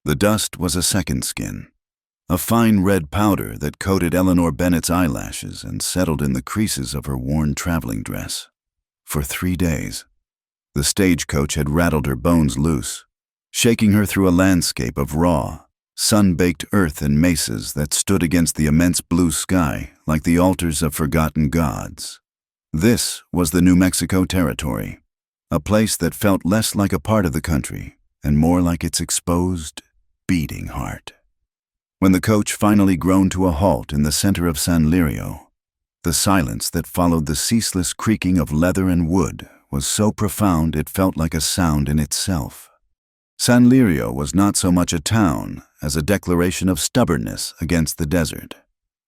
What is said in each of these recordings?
The dust was a second skin, a fine red powder that coated Eleanor Bennet's eyelashes and settled in the creases of her worn traveling dress. For 3 days, the stagecoach had rattled her bones loose, shaking her through a landscape of raw, sun-baked earth and mesas that stood against the immense blue sky like the altars of forgotten gods. This was the New Mexico Territory, a place that felt less like a part of the country and more like its exposed, beating heart. When the coach finally groaned to a halt in the center of San Lirio, the silence that followed the ceaseless creaking of leather and wood was so profound it felt like a sound in itself. San Lirio was not so much a town as a declaration of stubbornness against the desert.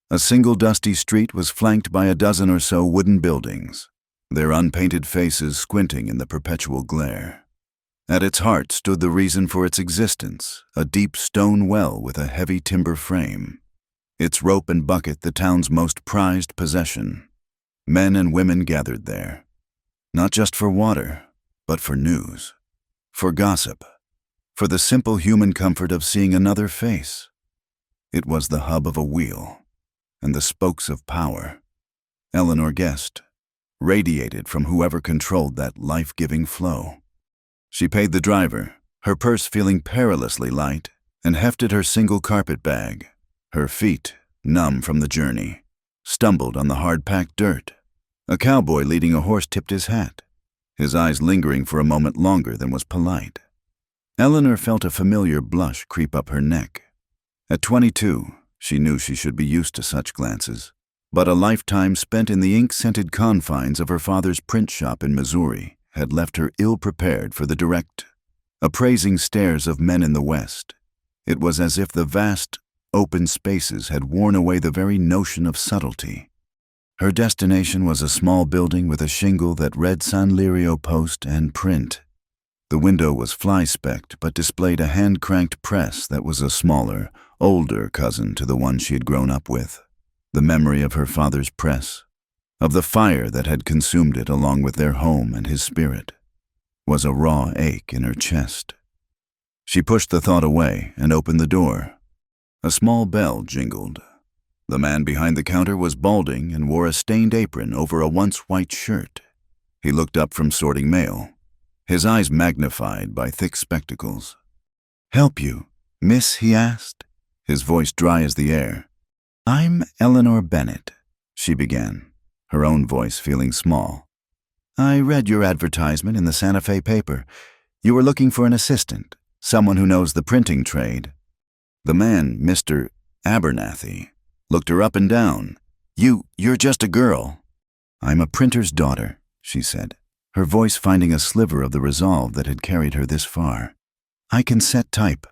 A single dusty street was flanked by a dozen or so wooden buildings, their unpainted faces squinting in the perpetual glare. At its heart stood the reason for its existence, a deep stone well with a heavy timber frame. Its rope and bucket the town's most prized possession. Men and women gathered there, not just for water, but for news, for gossip, for the simple human comfort of seeing another face. It was the hub of a wheel, and the spokes of power, Eleanor guessed, radiated from whoever controlled that life-giving flow. She paid the driver, her purse feeling perilously light, and hefted her single carpet bag. Her feet, numb from the journey, stumbled on the hard-packed dirt. A cowboy leading a horse tipped his hat, his eyes lingering for a moment longer than was polite. Eleanor felt a familiar blush creep up her neck. At 22, she knew she should be used to such glances, but a lifetime spent in the ink-scented confines of her father's print shop in Missouri had left her ill-prepared for the direct, appraising stares of men in the West. It was as if the vast, open spaces had worn away the very notion of subtlety. Her destination was a small building with a shingle that read San Lirio Post and Print. The window was fly-specked but displayed a hand-cranked press that was a smaller, older cousin to the one she had grown up with. The memory of her father's press, of the fire that had consumed it along with their home and his spirit, was a raw ache in her chest. She pushed the thought away and opened the door. A small bell jingled. The man behind the counter was balding and wore a stained apron over a once-white shirt. He looked up from sorting mail, his eyes magnified by thick spectacles. "Help you, miss?" he asked, his voice dry as the air. "I'm Eleanor Bennet," she began, her own voice feeling small. "I read your advertisement in the Santa Fe paper. You were looking for an assistant, someone who knows the printing trade." The man, Mr. Abernathy, looked her up and down. You're just a girl." "I'm a printer's daughter," she said, her voice finding a sliver of the resolve that had carried her this far. "I can set type,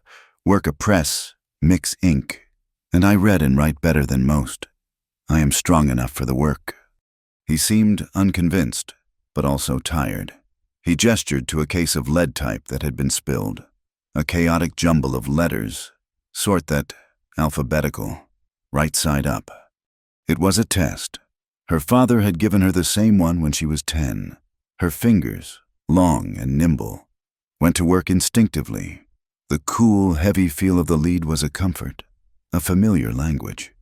work a press, mix ink, and I read and write better than most. I am strong enough for the work." He seemed unconvinced, but also tired. He gestured to a case of lead type that had been spilled, a chaotic jumble of letters, sort that, alphabetical, right side up. It was a test. Her father had given her the same one when she was 10. Her fingers, long and nimble, went to work instinctively. The cool, heavy feel of the lead was a comfort, a familiar language.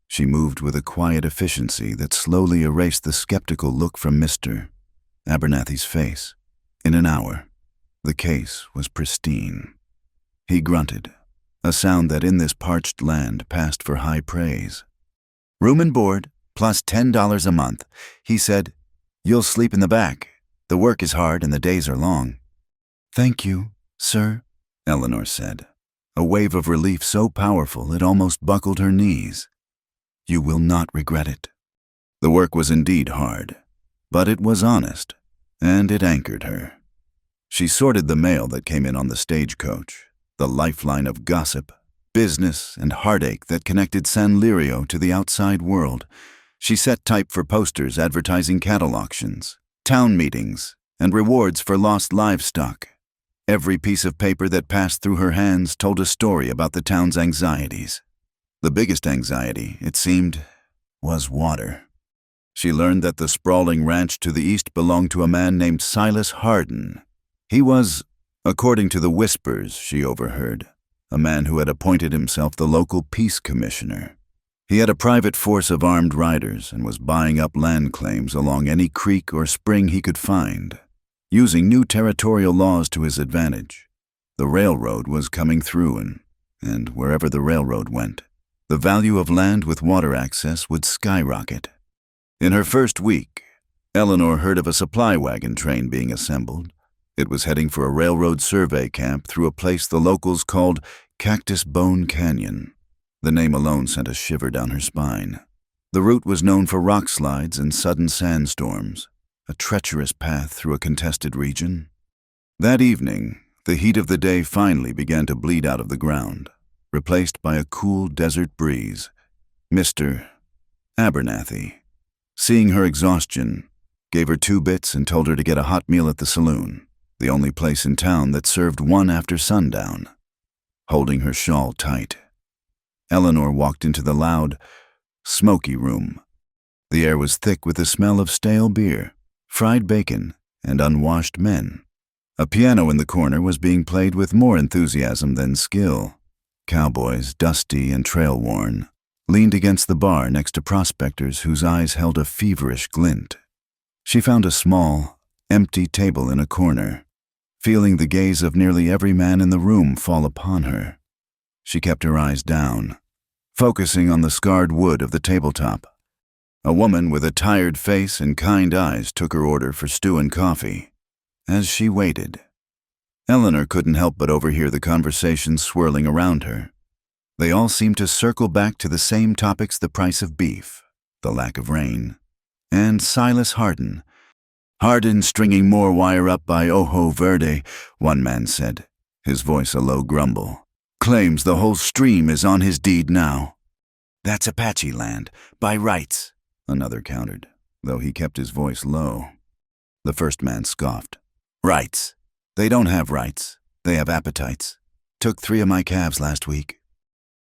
She moved with a quiet efficiency that slowly erased the skeptical look from Mr. Abernathy's face. In an hour, the case was pristine. He grunted, a sound that in this parched land passed for high praise. "Room and board, plus $10 a month." He said, "You'll sleep in the back. The work is hard and the days are long." "Thank you, sir," Eleanor said, a wave of relief so powerful it almost buckled her knees. "You will not regret it." The work was indeed hard, but it was honest, and it anchored her. She sorted the mail that came in on the stagecoach, the lifeline of gossip, business, and heartache that connected San Lirio to the outside world. She set type for posters advertising cattle auctions, town meetings, and rewards for lost livestock. Every piece of paper that passed through her hands told a story about the town's anxieties. The biggest anxiety, it seemed, was water. She learned that the sprawling ranch to the east belonged to a man named Silas Hardin. He was, according to the whispers she overheard, a man who had appointed himself the local peace commissioner. He had a private force of armed riders and was buying up land claims along any creek or spring he could find, using new territorial laws to his advantage. The railroad was coming through, and wherever the railroad went, the value of land with water access would skyrocket. In her first week, Eleanor heard of a supply wagon train being assembled. It was heading for a railroad survey camp through a place the locals called Cactus Bone Canyon. The name alone sent a shiver down her spine. The route was known for rock slides and sudden sandstorms, a treacherous path through a contested region. That evening, the heat of the day finally began to bleed out of the ground, replaced by a cool desert breeze. Mr. Abernathy, seeing her exhaustion, gave her 2 bits and told her to get a hot meal at the saloon, the only place in town that served one after sundown. Holding her shawl tight, Eleanor walked into the loud, smoky room. The air was thick with the smell of stale beer, fried bacon, and unwashed men. A piano in the corner was being played with more enthusiasm than skill. Cowboys, dusty and trail-worn, leaned against the bar next to prospectors whose eyes held a feverish glint. She found a small, empty table in a corner, feeling the gaze of nearly every man in the room fall upon her. She kept her eyes down, focusing on the scarred wood of the tabletop. A woman with a tired face and kind eyes took her order for stew and coffee. As she waited, Eleanor couldn't help but overhear the conversation swirling around her. They all seemed to circle back to the same topics: the price of beef, the lack of rain, and Silas Hardin. "Hardin stringing more wire up by Ojo Verde," one man said, his voice a low grumble. "Claims the whole stream is on his deed now." "That's Apache land, by rights," another countered, though he kept his voice low. The first man scoffed. "Rights? They don't have rights. They have appetites. Took 3 of my calves last week."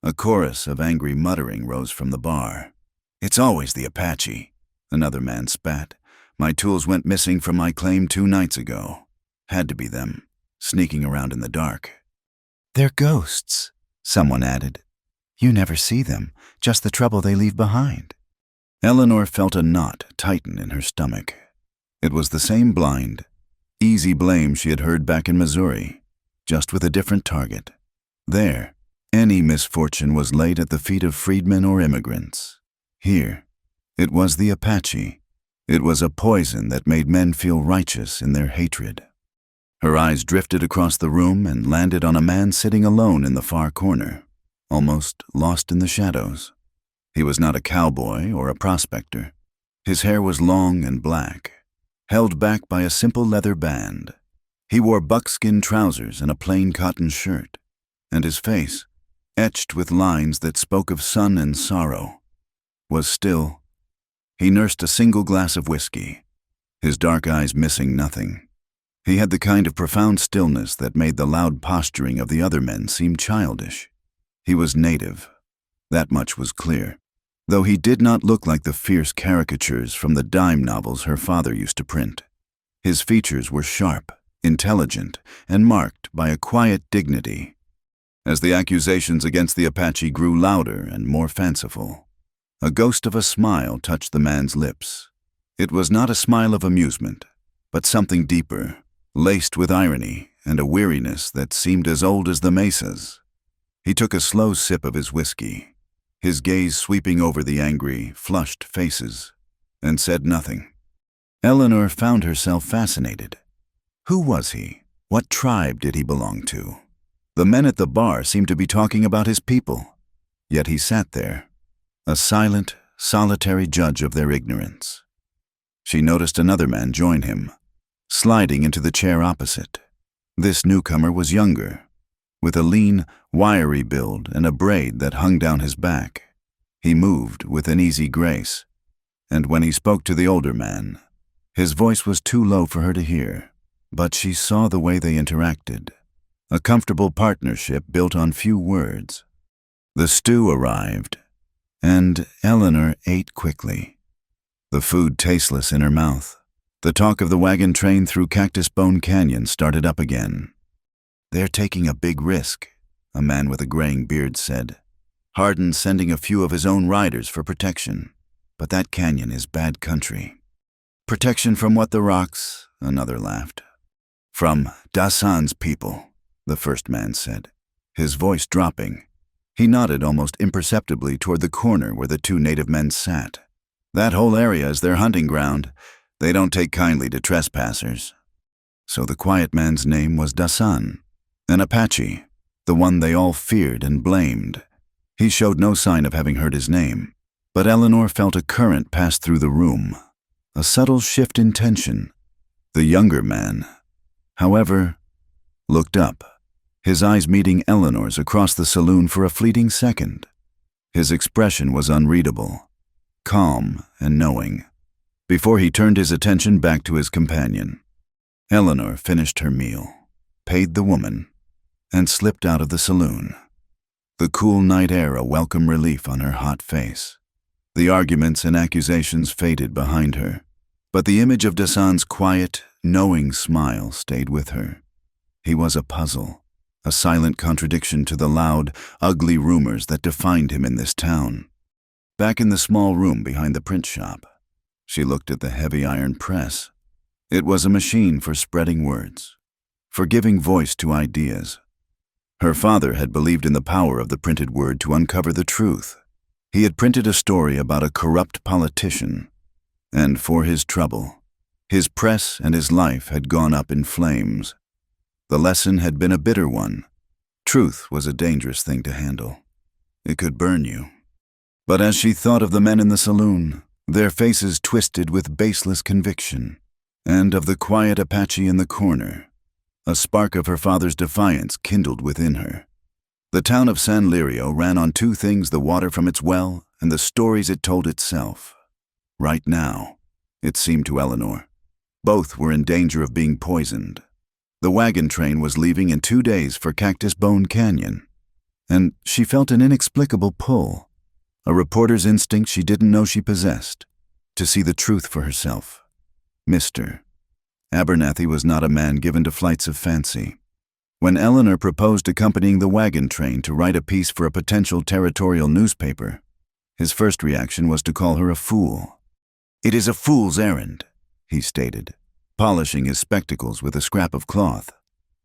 A chorus of angry muttering rose from the bar. "It's always the Apache," another man spat. "My tools went missing from my claim 2 nights ago. Had to be them, sneaking around in the dark." "They're ghosts," someone added. "You never see them, just the trouble they leave behind." Eleanor felt a knot tighten in her stomach. It was the same blind, easy blame she had heard back in Missouri, just with a different target. There, any misfortune was laid at the feet of freedmen or immigrants. Here, it was the Apache. It was a poison that made men feel righteous in their hatred. Her eyes drifted across the room and landed on a man sitting alone in the far corner, almost lost in the shadows. He was not a cowboy or a prospector. His hair was long and black, held back by a simple leather band. He wore buckskin trousers and a plain cotton shirt, and his face, etched with lines that spoke of sun and sorrow, was still. He nursed a single glass of whiskey, his dark eyes missing nothing. He had the kind of profound stillness that made the loud posturing of the other men seem childish. He was native. That much was clear, though he did not look like the fierce caricatures from the dime novels her father used to print. His features were sharp, intelligent, and marked by a quiet dignity. As the accusations against the Apache grew louder and more fanciful, a ghost of a smile touched the man's lips. It was not a smile of amusement, but something deeper, laced with irony and a weariness that seemed as old as the mesas. He took a slow sip of his whiskey, his gaze sweeping over the angry, flushed faces, and said nothing. Eleanor found herself fascinated. Who was he? What tribe did he belong to? The men at the bar seemed to be talking about his people, yet he sat there, a silent, solitary judge of their ignorance. She noticed another man join him, sliding into the chair opposite. This newcomer was younger, with a lean, wiry build and a braid that hung down his back. He moved with an easy grace, and when he spoke to the older man, his voice was too low for her to hear, but she saw the way they interacted, a comfortable partnership built on few words. The stew arrived, and Eleanor ate quickly, the food tasteless in her mouth. The talk of the wagon train through Cactus Bone Canyon started up again. "They're taking a big risk," a man with a graying beard said. "Hardin's sending a few of his own riders for protection, but that canyon is bad country." "Protection from what, the rocks?" another laughed. "From Dasan's people," the first man said, his voice dropping. He nodded almost imperceptibly toward the corner where the two native men sat. "That whole area is their hunting ground. They don't take kindly to trespassers." So the quiet man's name was Dasan, an Apache, the one they all feared and blamed. He showed no sign of having heard his name, but Eleanor felt a current pass through the room, a subtle shift in tension. The younger man, however, looked up, his eyes meeting Eleanor's across the saloon for a fleeting second. His expression was unreadable, calm and knowing, before he turned his attention back to his companion. Eleanor finished her meal, paid the woman, and slipped out of the saloon, the cool night air a welcome relief on her hot face. The arguments and accusations faded behind her, but the image of Dasan's quiet, knowing smile stayed with her. He was a puzzle, a silent contradiction to the loud, ugly rumors that defined him in this town. Back in the small room behind the print shop, she looked at the heavy iron press. It was a machine for spreading words, for giving voice to ideas. Her father had believed in the power of the printed word to uncover the truth. He had printed a story about a corrupt politician, and for his trouble, his press and his life had gone up in flames. The lesson had been a bitter one. Truth was a dangerous thing to handle. It could burn you. But as she thought of the men in the saloon, their faces twisted with baseless conviction, and of the quiet Apache in the corner, a spark of her father's defiance kindled within her. The town of San Lirio ran on two things: the water from its well and the stories it told itself. Right now, it seemed to Eleanor, both were in danger of being poisoned. The wagon train was leaving in 2 days for Cactus Bone Canyon, and she felt an inexplicable pull, a reporter's instinct she didn't know she possessed, to see the truth for herself. Mr. Abernathy was not a man given to flights of fancy. When Eleanor proposed accompanying the wagon train to write a piece for a potential territorial newspaper, his first reaction was to call her a fool. "It is a fool's errand," he stated, polishing his spectacles with a scrap of cloth.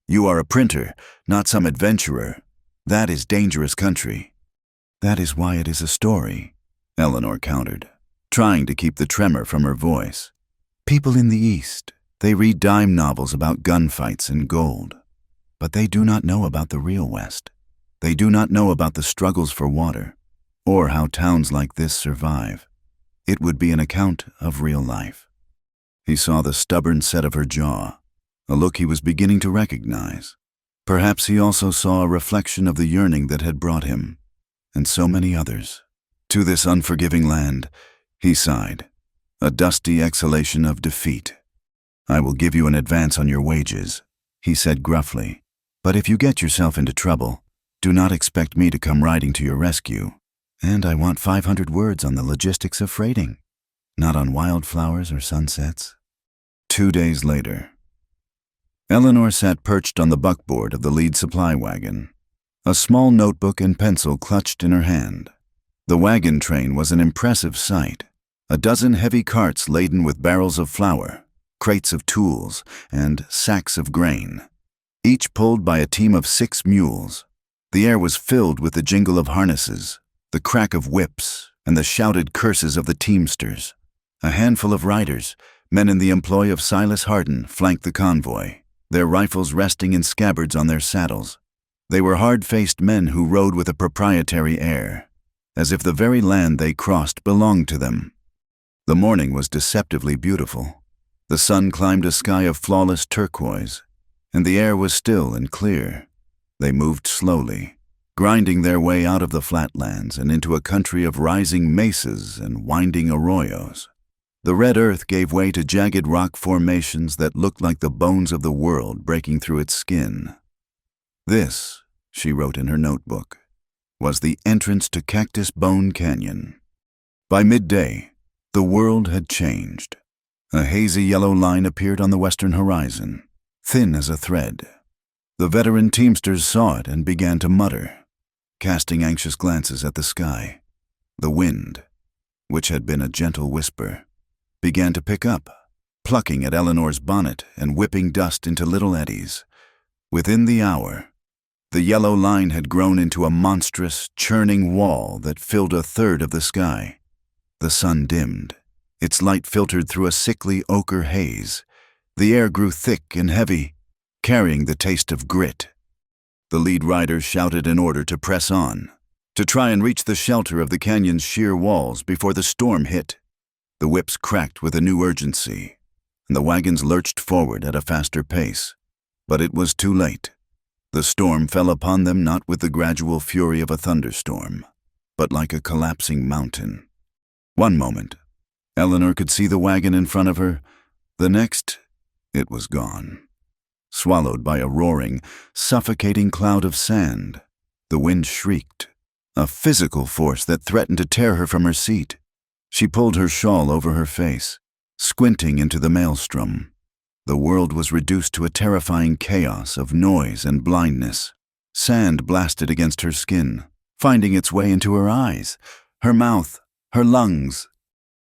"You are a printer, not some adventurer. That is dangerous country." "That is why it is a story," Eleanor countered, trying to keep the tremor from her voice. "People in the East, they read dime novels about gunfights and gold, but they do not know about the real West. They do not know about the struggles for water, or how towns like this survive. It would be an account of real life." He saw the stubborn set of her jaw, a look he was beginning to recognize. Perhaps he also saw a reflection of the yearning that had brought him, and so many others, to this unforgiving land. He sighed, a dusty exhalation of defeat. "I will give you an advance on your wages," he said gruffly, "but if you get yourself into trouble, do not expect me to come riding to your rescue. And I want 500 words on the logistics of freighting, not on wildflowers or sunsets." 2 days later, Eleanor sat perched on the buckboard of the lead supply wagon, a small notebook and pencil clutched in her hand. The wagon train was an impressive sight, a dozen heavy carts laden with barrels of flour, crates of tools, and sacks of grain, each pulled by a team of 6 mules. The air was filled with the jingle of harnesses, the crack of whips, and the shouted curses of the teamsters. A handful of riders, men in the employ of Silas Hardin, flanked the convoy, their rifles resting in scabbards on their saddles. They were hard-faced men who rode with a proprietary air, as if the very land they crossed belonged to them. The morning was deceptively beautiful. The sun climbed a sky of flawless turquoise, and the air was still and clear. They moved slowly, grinding their way out of the flatlands and into a country of rising mesas and winding arroyos. The red earth gave way to jagged rock formations that looked like the bones of the world breaking through its skin. This, she wrote in her notebook, was the entrance to Cactus Bone Canyon. By midday, the world had changed. A hazy yellow line appeared on the western horizon, thin as a thread. The veteran teamsters saw it and began to mutter, casting anxious glances at the sky. The wind, which had been a gentle whisper, began to pick up, plucking at Eleanor's bonnet and whipping dust into little eddies. Within the hour, the yellow line had grown into a monstrous, churning wall that filled a third of the sky. The sun dimmed. Its light filtered through a sickly ochre haze. The air grew thick and heavy, carrying the taste of grit. The lead riders shouted an order to press on, to try and reach the shelter of the canyon's sheer walls before the storm hit. The whips cracked with a new urgency, and the wagons lurched forward at a faster pace. But it was too late. The storm fell upon them not with the gradual fury of a thunderstorm, but like a collapsing mountain. One moment, Eleanor could see the wagon in front of her. The next, it was gone, swallowed by a roaring, suffocating cloud of sand. The wind shrieked, a physical force that threatened to tear her from her seat. She pulled her shawl over her face, squinting into the maelstrom. The world was reduced to a terrifying chaos of noise and blindness. Sand blasted against her skin, finding its way into her eyes, her mouth, her lungs.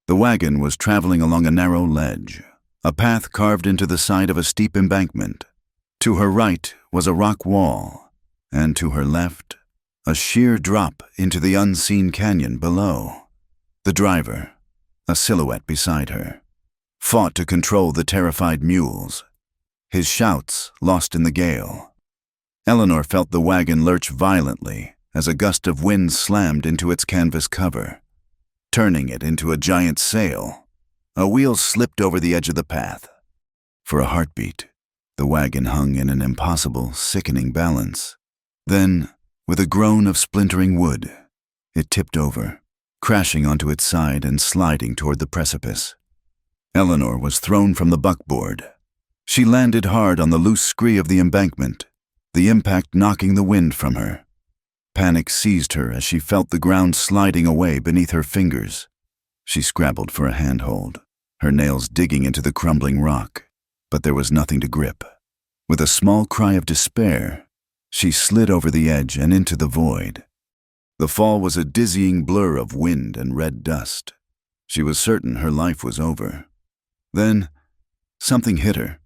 The wagon was traveling along a narrow ledge, a path carved into the side of a steep embankment. To her right was a rock wall, and to her left, a sheer drop into the unseen canyon below. The driver, a silhouette beside her, fought to control the terrified mules, his shouts lost in the gale. Eleanor felt the wagon lurch violently as a gust of wind slammed into its canvas cover, turning it into a giant sail. A wheel slipped over the edge of the path. For a heartbeat, the wagon hung in an impossible, sickening balance. Then, with a groan of splintering wood, it tipped over, crashing onto its side and sliding toward the precipice. Eleanor was thrown from the buckboard. She landed hard on the loose scree of the embankment, the impact knocking the wind from her. Panic seized her as she felt the ground sliding away beneath her fingers. She scrabbled for a handhold, her nails digging into the crumbling rock, but there was nothing to grip. With a small cry of despair, she slid over the edge and into the void. The fall was a dizzying blur of wind and red dust. She was certain her life was over. Then, something hit her.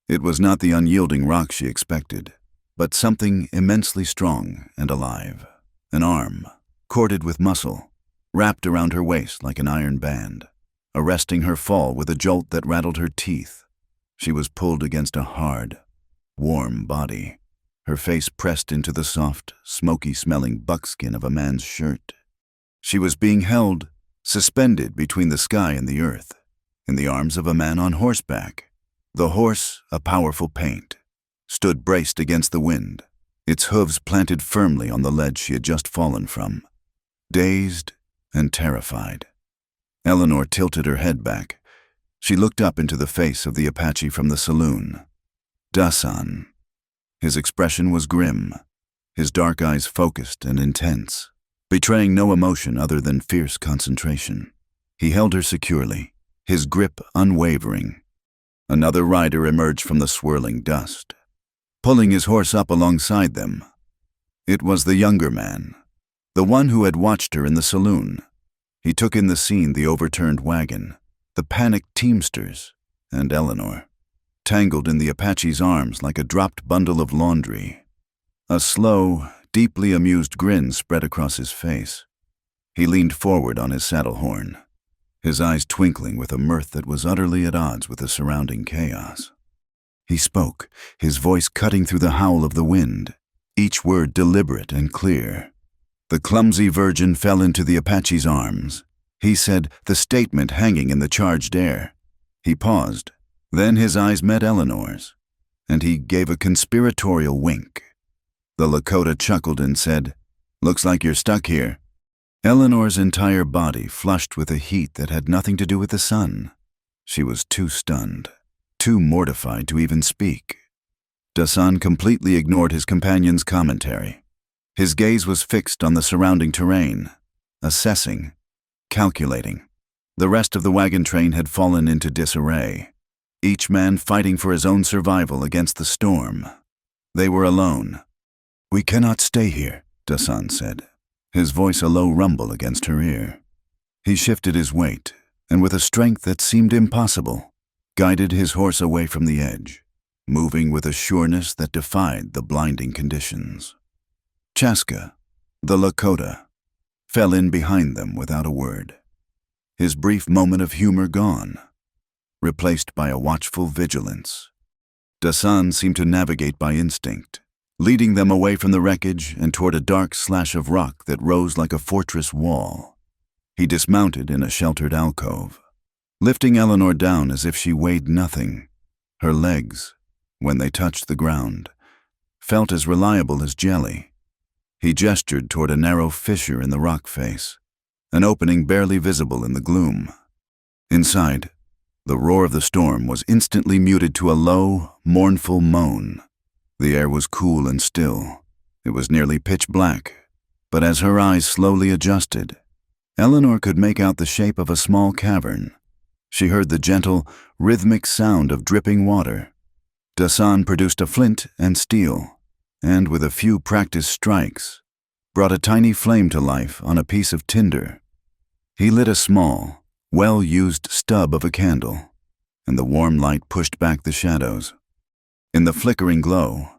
It was not the unyielding rock she expected, but something immensely strong and alive. An arm, corded with muscle, wrapped around her waist like an iron band, arresting her fall with a jolt that rattled her teeth. She was pulled against a hard, warm body, her face pressed into the soft, smoky-smelling buckskin of a man's shirt. She was being held, suspended between the sky and the earth, in the arms of a man on horseback. The horse, a powerful paint, stood braced against the wind, its hooves planted firmly on the ledge she had just fallen from. Dazed and terrified, Eleanor tilted her head back. She looked up into the face of the Apache from the saloon. Dasan. His expression was grim, his dark eyes focused and intense, betraying no emotion other than fierce concentration. He held her securely, his grip unwavering. Another rider emerged from the swirling dust, pulling his horse up alongside them. It was the younger man, the one who had watched her in the saloon. He took in the scene, the overturned wagon, the panicked teamsters, and Eleanor, tangled in the Apache's arms like a dropped bundle of laundry. A slow, deeply amused grin spread across his face. He leaned forward on his saddle horn, his eyes twinkling with a mirth that was utterly at odds with the surrounding chaos. He spoke, his voice cutting through the howl of the wind, each word deliberate and clear. The clumsy virgin fell into the Apache's arms. He said, the statement hanging in the charged air. He paused. Then his eyes met Eleanor's, and he gave a conspiratorial wink. The Lakota chuckled and said, "Looks like you're stuck here." Eleanor's entire body flushed with a heat that had nothing to do with the sun. She was too stunned, too mortified to even speak. Dasan completely ignored his companion's commentary. His gaze was fixed on the surrounding terrain, assessing, calculating. The rest of the wagon train had fallen into disarray, each man fighting for his own survival against the storm. They were alone. "We cannot stay here," Dasan said, his voice a low rumble against her ear. He shifted his weight, and with a strength that seemed impossible, guided his horse away from the edge, moving with a sureness that defied the blinding conditions. Chaska, the Lakota, fell in behind them without a word, his brief moment of humor gone, replaced by a watchful vigilance. Dasan seemed to navigate by instinct, leading them away from the wreckage and toward a dark slash of rock that rose like a fortress wall. He dismounted in a sheltered alcove, lifting Eleanor down as if she weighed nothing. Her legs, when they touched the ground, felt as reliable as jelly. He gestured toward a narrow fissure in the rock face, an opening barely visible in the gloom. Inside, the roar of the storm was instantly muted to a low, mournful moan. The air was cool and still. It was nearly pitch black, but as her eyes slowly adjusted, Eleanor could make out the shape of a small cavern. She heard the gentle, rhythmic sound of dripping water. Dasan produced a flint and steel, and with a few practiced strikes, brought a tiny flame to life on a piece of tinder. He lit a small, well-used stub of a candle, and the warm light pushed back the shadows. In the flickering glow,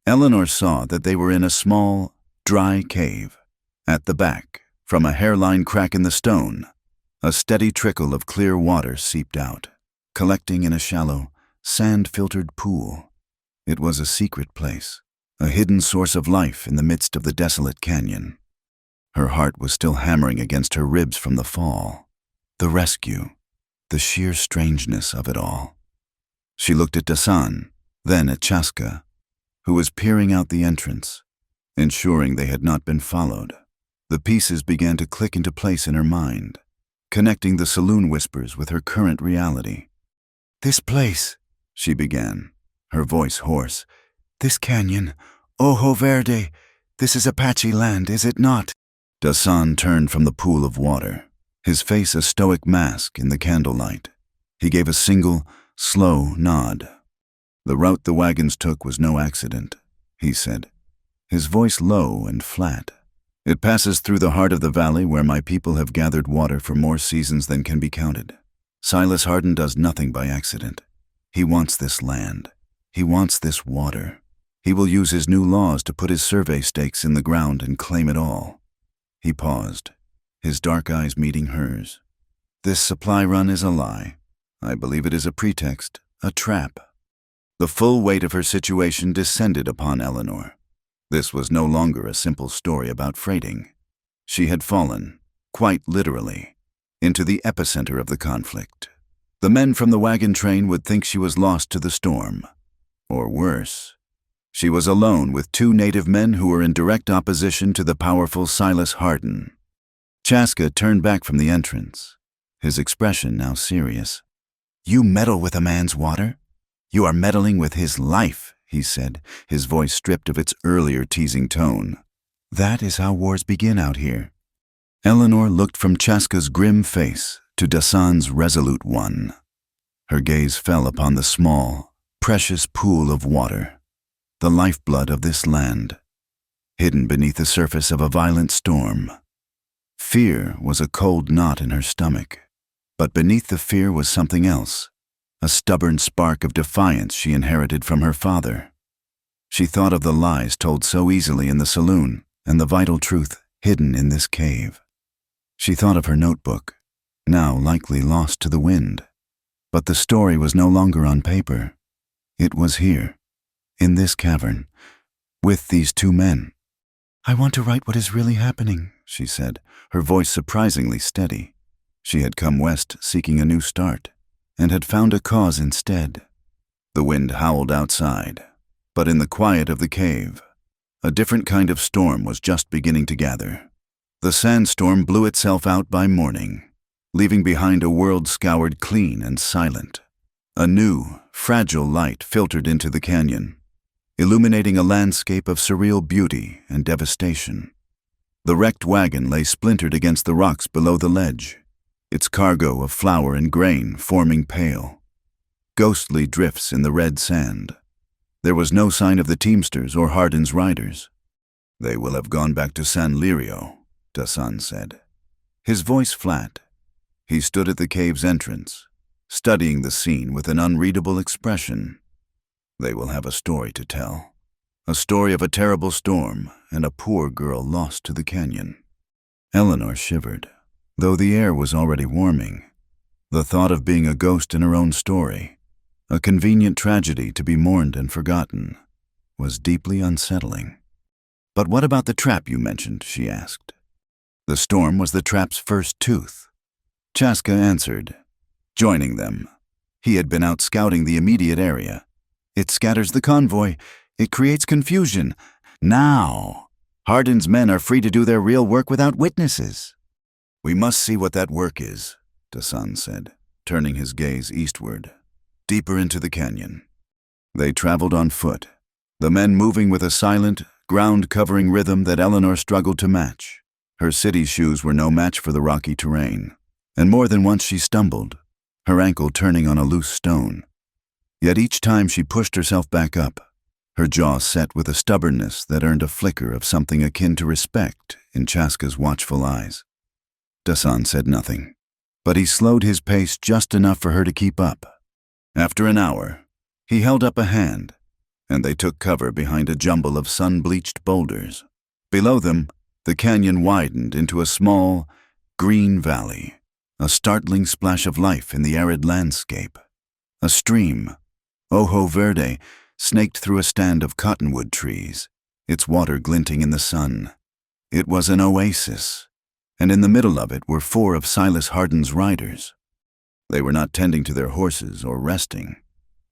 Eleanor saw that they were in a small, dry cave. At the back, from a hairline crack in the stone, a steady trickle of clear water seeped out, collecting in a shallow, sand-filtered pool. It was a secret place, a hidden source of life in the midst of the desolate canyon. Her heart was still hammering against her ribs from the fall. The rescue, the sheer strangeness of it all. She looked at Dasan, then at Chaska, who was peering out the entrance, ensuring they had not been followed. The pieces began to click into place in her mind, connecting the saloon whispers with her current reality. "This place," she began, her voice hoarse. "This canyon, Ojo Verde, this is Apache land, is it not?" Dasan turned from the pool of water, his face a stoic mask in the candlelight. He gave a single, slow nod. "The route the wagons took was no accident," he said, his voice low and flat. "It passes through the heart of the valley where my people have gathered water for more seasons than can be counted. Silas Hardin does nothing by accident. He wants this land. He wants this water. He will use his new laws to put his survey stakes in the ground and claim it all." He paused, his dark eyes meeting hers. "This supply run is a lie. I believe it is a pretext, a trap." The full weight of her situation descended upon Eleanor. This was no longer a simple story about freighting. She had fallen, quite literally, into the epicenter of the conflict. The men from the wagon train would think she was lost to the storm. Or worse, she was alone with two native men who were in direct opposition to the powerful Silas Hardin. Chaska turned back from the entrance, his expression now serious. "You meddle with a man's water? You are meddling with his life," he said, his voice stripped of its earlier teasing tone. "That is how wars begin out here." Eleanor looked from Chaska's grim face to Dasan's resolute one. Her gaze fell upon the small, precious pool of water, the lifeblood of this land, hidden beneath the surface of a violent storm. Fear was a cold knot in her stomach, but beneath the fear was something else. A stubborn spark of defiance she inherited from her father. She thought of the lies told so easily in the saloon and the vital truth hidden in this cave. She thought of her notebook, now likely lost to the wind. But the story was no longer on paper. It was here, in this cavern, with these two men. "I want to write what is really happening," she said, her voice surprisingly steady. She had come west seeking a new start, and had found a cause instead. The wind howled outside, but in the quiet of the cave, a different kind of storm was just beginning to gather. The sandstorm blew itself out by morning, leaving behind a world scoured clean and silent. A new, fragile light filtered into the canyon, illuminating a landscape of surreal beauty and devastation. The wrecked wagon lay splintered against the rocks below the ledge, its cargo of flour and grain forming pale, ghostly drifts in the red sand. There was no sign of the teamsters or Hardin's riders. "They will have gone back to San Lirio," Dasan said. His voice flat. He stood at the cave's entrance, studying the scene with an unreadable expression. "They will have a story to tell. A story of a terrible storm and a poor girl lost to the canyon." Eleanor shivered, though the air was already warming. The thought of being a ghost in her own story, a convenient tragedy to be mourned and forgotten, was deeply unsettling. "But what about the trap you mentioned?" she asked. The storm was the trap's first tooth. Chaska answered, joining them. He had been out scouting the immediate area. "It scatters the convoy. It creates confusion. Now, Hardin's men are free to do their real work without witnesses." "We must see what that work is," Dasan said, turning his gaze eastward, deeper into the canyon. They traveled on foot, the men moving with a silent, ground-covering rhythm that Eleanor struggled to match. Her city shoes were no match for the rocky terrain, and more than once she stumbled, her ankle turning on a loose stone. Yet each time she pushed herself back up, her jaw set with a stubbornness that earned a flicker of something akin to respect in Chaska's watchful eyes. Dasan said nothing, but he slowed his pace just enough for her to keep up. After an hour, he held up a hand, and they took cover behind a jumble of sun-bleached boulders. Below them, the canyon widened into a small, green valley, a startling splash of life in the arid landscape. A stream, Ojo Verde, snaked through a stand of cottonwood trees, its water glinting in the sun. It was an oasis, and in the middle of it were 4 of Silas Hardin's riders. They were not tending to their horses or resting.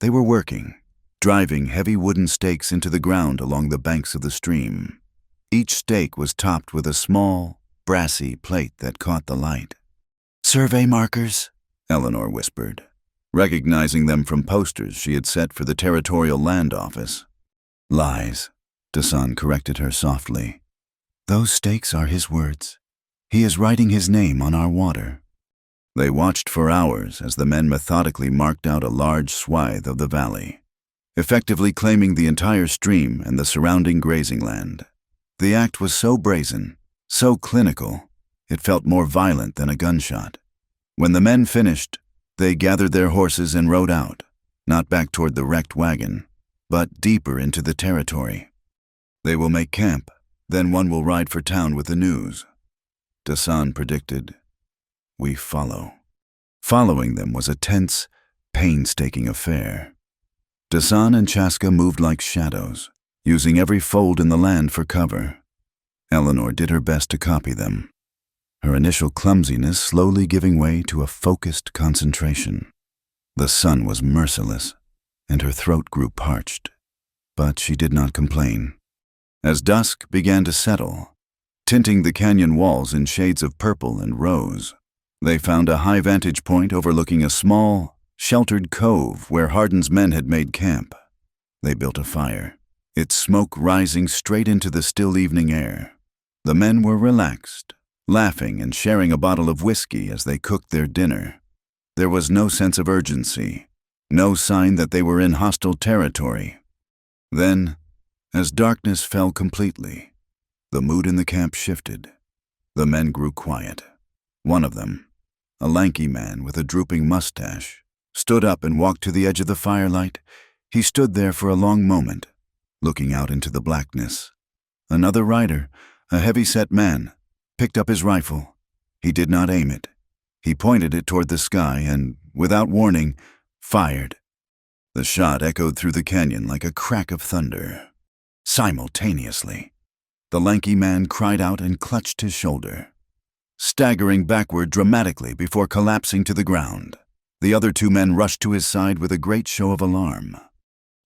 They were working, driving heavy wooden stakes into the ground along the banks of the stream. Each stake was topped with a small, brassy plate that caught the light. "Survey markers," Eleanor whispered, recognizing them from posters she had set for the Territorial Land Office. "Lies," Dasan corrected her softly. "Those stakes are his words. He is writing his name on our water." They watched for hours as the men methodically marked out a large swathe of the valley, effectively claiming the entire stream and the surrounding grazing land. The act was so brazen, so clinical, it felt more violent than a gunshot. When the men finished, they gathered their horses and rode out, not back toward the wrecked wagon, but deeper into the territory. "They will make camp, then one will ride for town with the news," Dasan predicted. "We follow." Following them was a tense, painstaking affair. Dasan and Chaska moved like shadows, using every fold in the land for cover. Eleanor did her best to copy them, her initial clumsiness slowly giving way to a focused concentration. The sun was merciless, and her throat grew parched, but she did not complain. As dusk began to settle, tinting the canyon walls in shades of purple and rose, they found a high vantage point overlooking a small, sheltered cove where Hardin's men had made camp. They built a fire, its smoke rising straight into the still evening air. The men were relaxed, laughing and sharing a bottle of whiskey as they cooked their dinner. There was no sense of urgency, no sign that they were in hostile territory. Then, as darkness fell completely, the mood in the camp shifted. The men grew quiet. One of them, a lanky man with a drooping mustache, stood up and walked to the edge of the firelight. He stood there for a long moment, looking out into the blackness. Another rider, a heavy-set man, picked up his rifle. He did not aim it. He pointed it toward the sky and, without warning, fired. The shot echoed through the canyon like a crack of thunder. Simultaneously, the lanky man cried out and clutched his shoulder, staggering backward dramatically before collapsing to the ground. The other 2 men rushed to his side with a great show of alarm.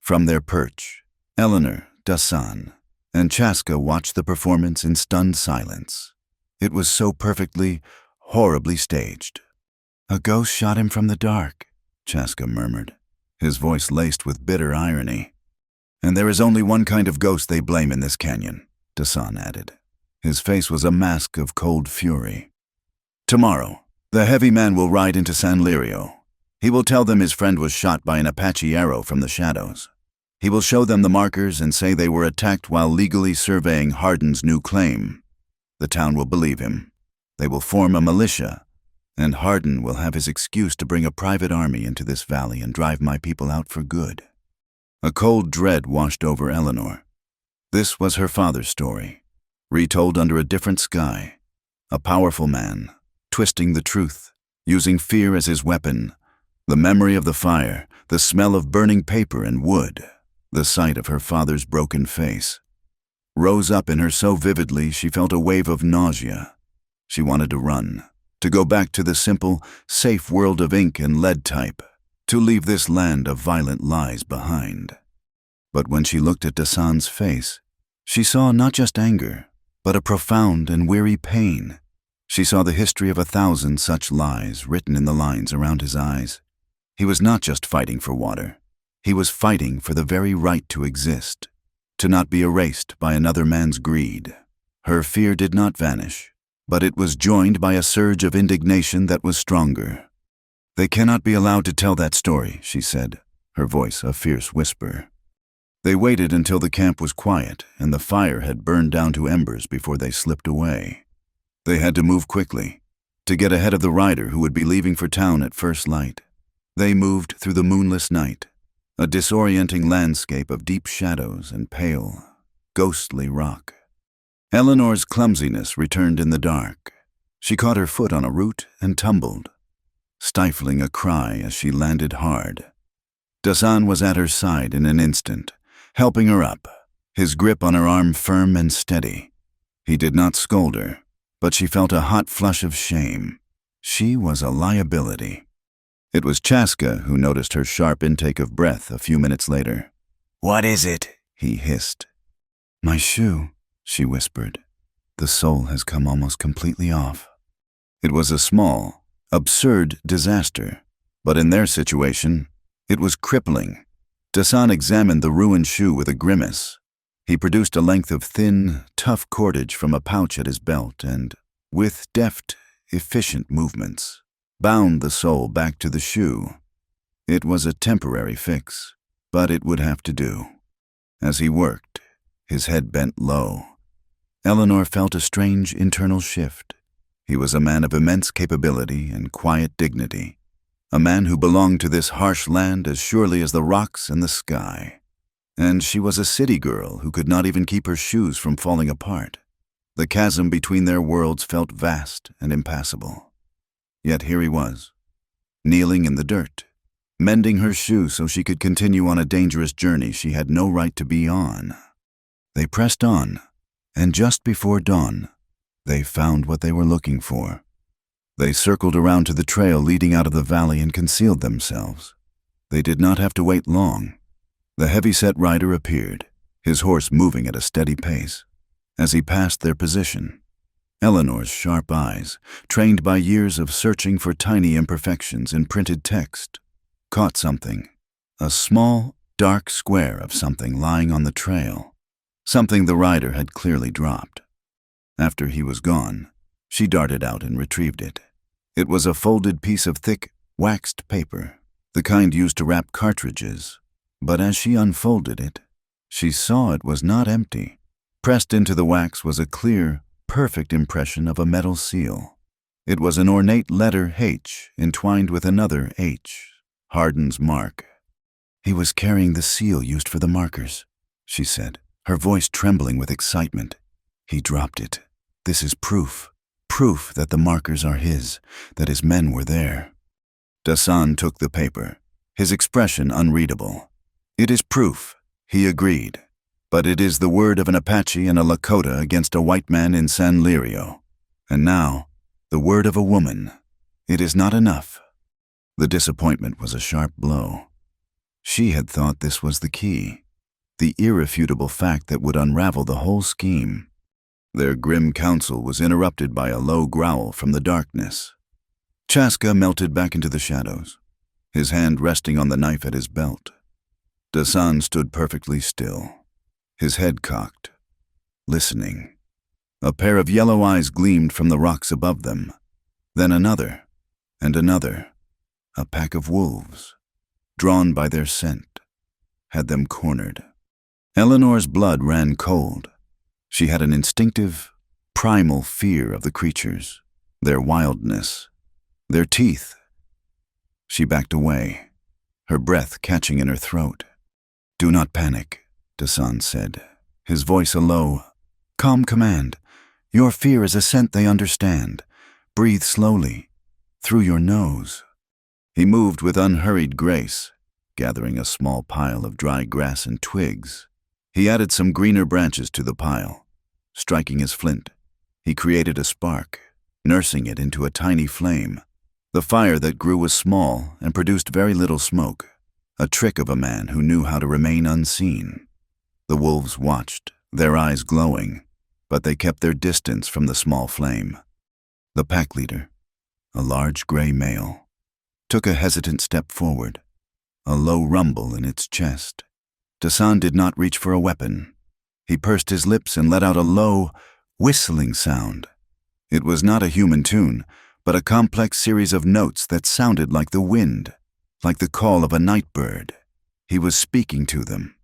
From their perch, Eleanor, Dasan, and Chaska watched the performance in stunned silence. It was so perfectly, horribly staged. "A ghost shot him from the dark," Chaska murmured, his voice laced with bitter irony. "And there is only one kind of ghost they blame in this canyon," Dasan added. His face was a mask of cold fury. "Tomorrow, the heavy man will ride into San Lirio. He will tell them his friend was shot by an Apache arrow from the shadows. He will show them the markers and say they were attacked while legally surveying Hardin's new claim. The town will believe him. They will form a militia, and Hardin will have his excuse to bring a private army into this valley and drive my people out for good." A cold dread washed over Eleanor. This was her father's story, retold under a different sky. A powerful man, twisting the truth, using fear as his weapon. The memory of the fire, the smell of burning paper and wood, the sight of her father's broken face, rose up in her so vividly she felt a wave of nausea. She wanted to run, to go back to the simple, safe world of ink and lead type, to leave this land of violent lies behind. But when she looked at Dasan's face, she saw not just anger, but a profound and weary pain. She saw the history of 1,000 such lies written in the lines around his eyes. He was not just fighting for water. He was fighting for the very right to exist, to not be erased by another man's greed. Her fear did not vanish, but it was joined by a surge of indignation that was stronger. "They cannot be allowed to tell that story," she said, her voice a fierce whisper. They waited until the camp was quiet and the fire had burned down to embers before they slipped away. They had to move quickly, to get ahead of the rider who would be leaving for town at first light. They moved through the moonless night, a disorienting landscape of deep shadows and pale, ghostly rock. Eleanor's clumsiness returned in the dark. She caught her foot on a root and tumbled, stifling a cry as she landed hard. Dasan was at her side in an instant, helping her up, his grip on her arm firm and steady. He did not scold her, but she felt a hot flush of shame. She was a liability. It was Chaska who noticed her sharp intake of breath a few minutes later. "What is it?" he hissed. "My shoe," she whispered. "The sole has come almost completely off." It was a small, absurd disaster, but in their situation, it was crippling. Dasan examined the ruined shoe with a grimace. He produced a length of thin, tough cordage from a pouch at his belt and, with deft, efficient movements, bound the sole back to the shoe. It was a temporary fix, but it would have to do. As he worked, his head bent low, Eleanor felt a strange internal shift. He was a man of immense capability and quiet dignity, a man who belonged to this harsh land as surely as the rocks and the sky. And she was a city girl who could not even keep her shoes from falling apart. The chasm between their worlds felt vast and impassable. Yet here he was, kneeling in the dirt, mending her shoe so she could continue on a dangerous journey she had no right to be on. They pressed on, and just before dawn, they found what they were looking for. They circled around to the trail leading out of the valley and concealed themselves. They did not have to wait long. The heavy-set rider appeared, his horse moving at a steady pace. As he passed their position, Eleanor's sharp eyes, trained by years of searching for tiny imperfections in printed text, caught something, a small, dark square of something lying on the trail, something the rider had clearly dropped. After he was gone, she darted out and retrieved it. It was a folded piece of thick, waxed paper, the kind used to wrap cartridges. But as she unfolded it, she saw it was not empty. Pressed into the wax was a clear, perfect impression of a metal seal. It was an ornate letter H entwined with another H, Hardin's mark. "He was carrying the seal used for the markers," she said, her voice trembling with excitement. "He dropped it. This is proof that the markers are his, that his men were there." Dasan took the paper, his expression unreadable. "It is proof," he agreed, "but it is the word of an Apache and a Lakota against a white man in San Lirio. And now, the word of a woman. It is not enough." The disappointment was a sharp blow. She had thought this was the key, the irrefutable fact that would unravel the whole scheme. Their grim counsel was interrupted by a low growl from the darkness. Chaska melted back into the shadows, his hand resting on the knife at his belt. Dasan stood perfectly still, his head cocked, listening. A pair of yellow eyes gleamed from the rocks above them, then another, and another, a pack of wolves, drawn by their scent. had them cornered. Eleanor's blood ran cold. She had an instinctive, primal fear of the creatures, their wildness, their teeth. She backed away, her breath catching in her throat. "Do not panic," Dasan said, his voice a low, calm command. "Your fear is a scent they understand. Breathe slowly, through your nose." He moved with unhurried grace, gathering a small pile of dry grass and twigs. He added some greener branches to the pile. Striking his flint, he created a spark, nursing it into a tiny flame. The fire that grew was small and produced very little smoke, a trick of a man who knew how to remain unseen. The wolves watched, their eyes glowing, but they kept their distance from the small flame. The pack leader, a large gray male, took a hesitant step forward, a low rumble in its chest. Dasan did not reach for a weapon. He pursed his lips and let out a low, whistling sound. It was not a human tune, but a complex series of notes that sounded like the wind, like the call of a night bird. He was speaking to them.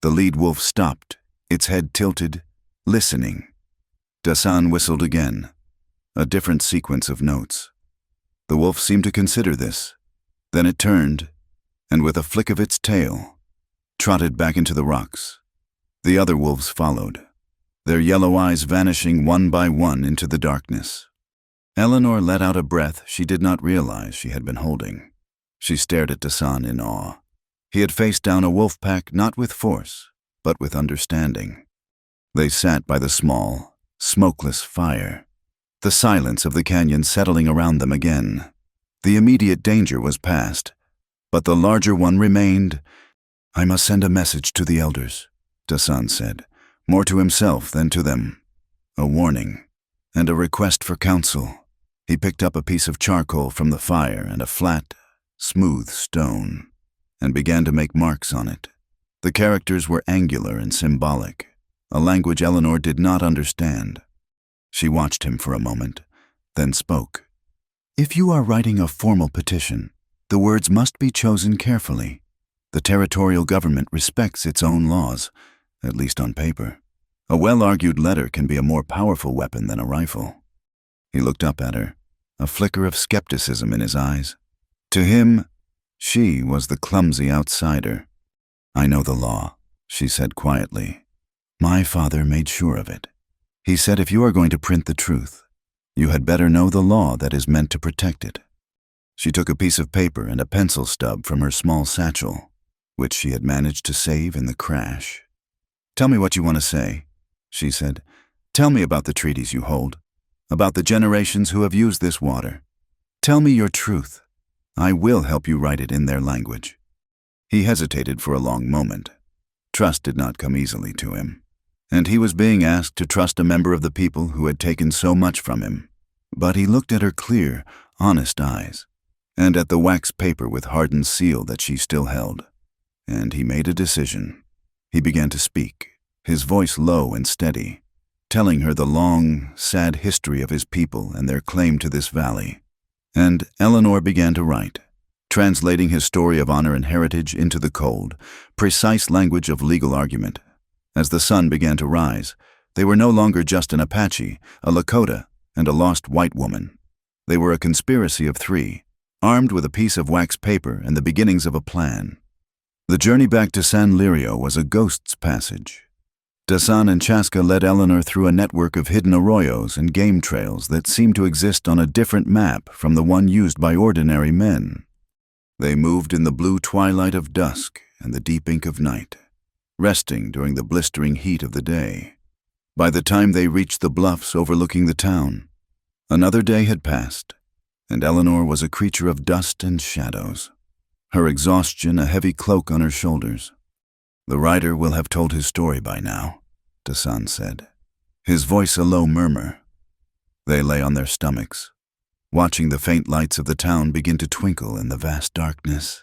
The lead wolf stopped, its head tilted, listening. Dasan whistled again, a different sequence of notes. The wolf seemed to consider this. Then it turned, and with a flick of its tail, trotted back into the rocks. The other wolves followed, their yellow eyes vanishing one by one into the darkness. Eleanor let out a breath she did not realize she had been holding. She stared at Dasan in awe. He had faced down a wolf pack not with force, but with understanding. They sat by the small, smokeless fire, the silence of the canyon settling around them again. The immediate danger was past, but the larger one remained. "I must send a message to the elders," Dasan said, more to himself than to them. A warning, and a request for counsel. He picked up a piece of charcoal from the fire and a flat, smooth stone, and began to make marks on it. The characters were angular and symbolic, a language Eleanor did not understand. She watched him for a moment, then spoke. "If you are writing a formal petition, the words must be chosen carefully. The territorial government respects its own laws, at least on paper. A well-argued letter can be a more powerful weapon than a rifle." He looked up at her, a flicker of skepticism in his eyes. To him, she was the clumsy outsider. "I know the law," she said quietly. "My father made sure of it. He said if you are going to print the truth, you had better know the law that is meant to protect it." She took a piece of paper and a pencil stub from her small satchel, which she had managed to save in the crash. "Tell me what you want to say," she said. "Tell me about the treaties you hold, about the generations who have used this water. Tell me your truth. I will help you write it in their language." He hesitated for a long moment. Trust did not come easily to him, and he was being asked to trust a member of the people who had taken so much from him. But he looked at her clear, honest eyes, and at the wax paper with hardened seal that she still held, and he made a decision. He began to speak, his voice low and steady, telling her the long, sad history of his people and their claim to this valley. And Eleanor began to write, translating his story of honor and heritage into the cold, precise language of legal argument. As the sun began to rise, they were no longer just an Apache, a Lakota, and a lost white woman. They were a conspiracy of three, armed with a piece of wax paper and the beginnings of a plan. The journey back to San Lirio was a ghost's passage. Dasan and Chaska led Eleanor through a network of hidden arroyos and game trails that seemed to exist on a different map from the one used by ordinary men. They moved in the blue twilight of dusk and the deep ink of night, resting during the blistering heat of the day. By the time they reached the bluffs overlooking the town, another day had passed, and Eleanor was a creature of dust and shadows, her exhaustion a heavy cloak on her shoulders. "The writer will have told his story by now," Dasan said, his voice a low murmur. They lay on their stomachs, watching the faint lights of the town begin to twinkle in the vast darkness.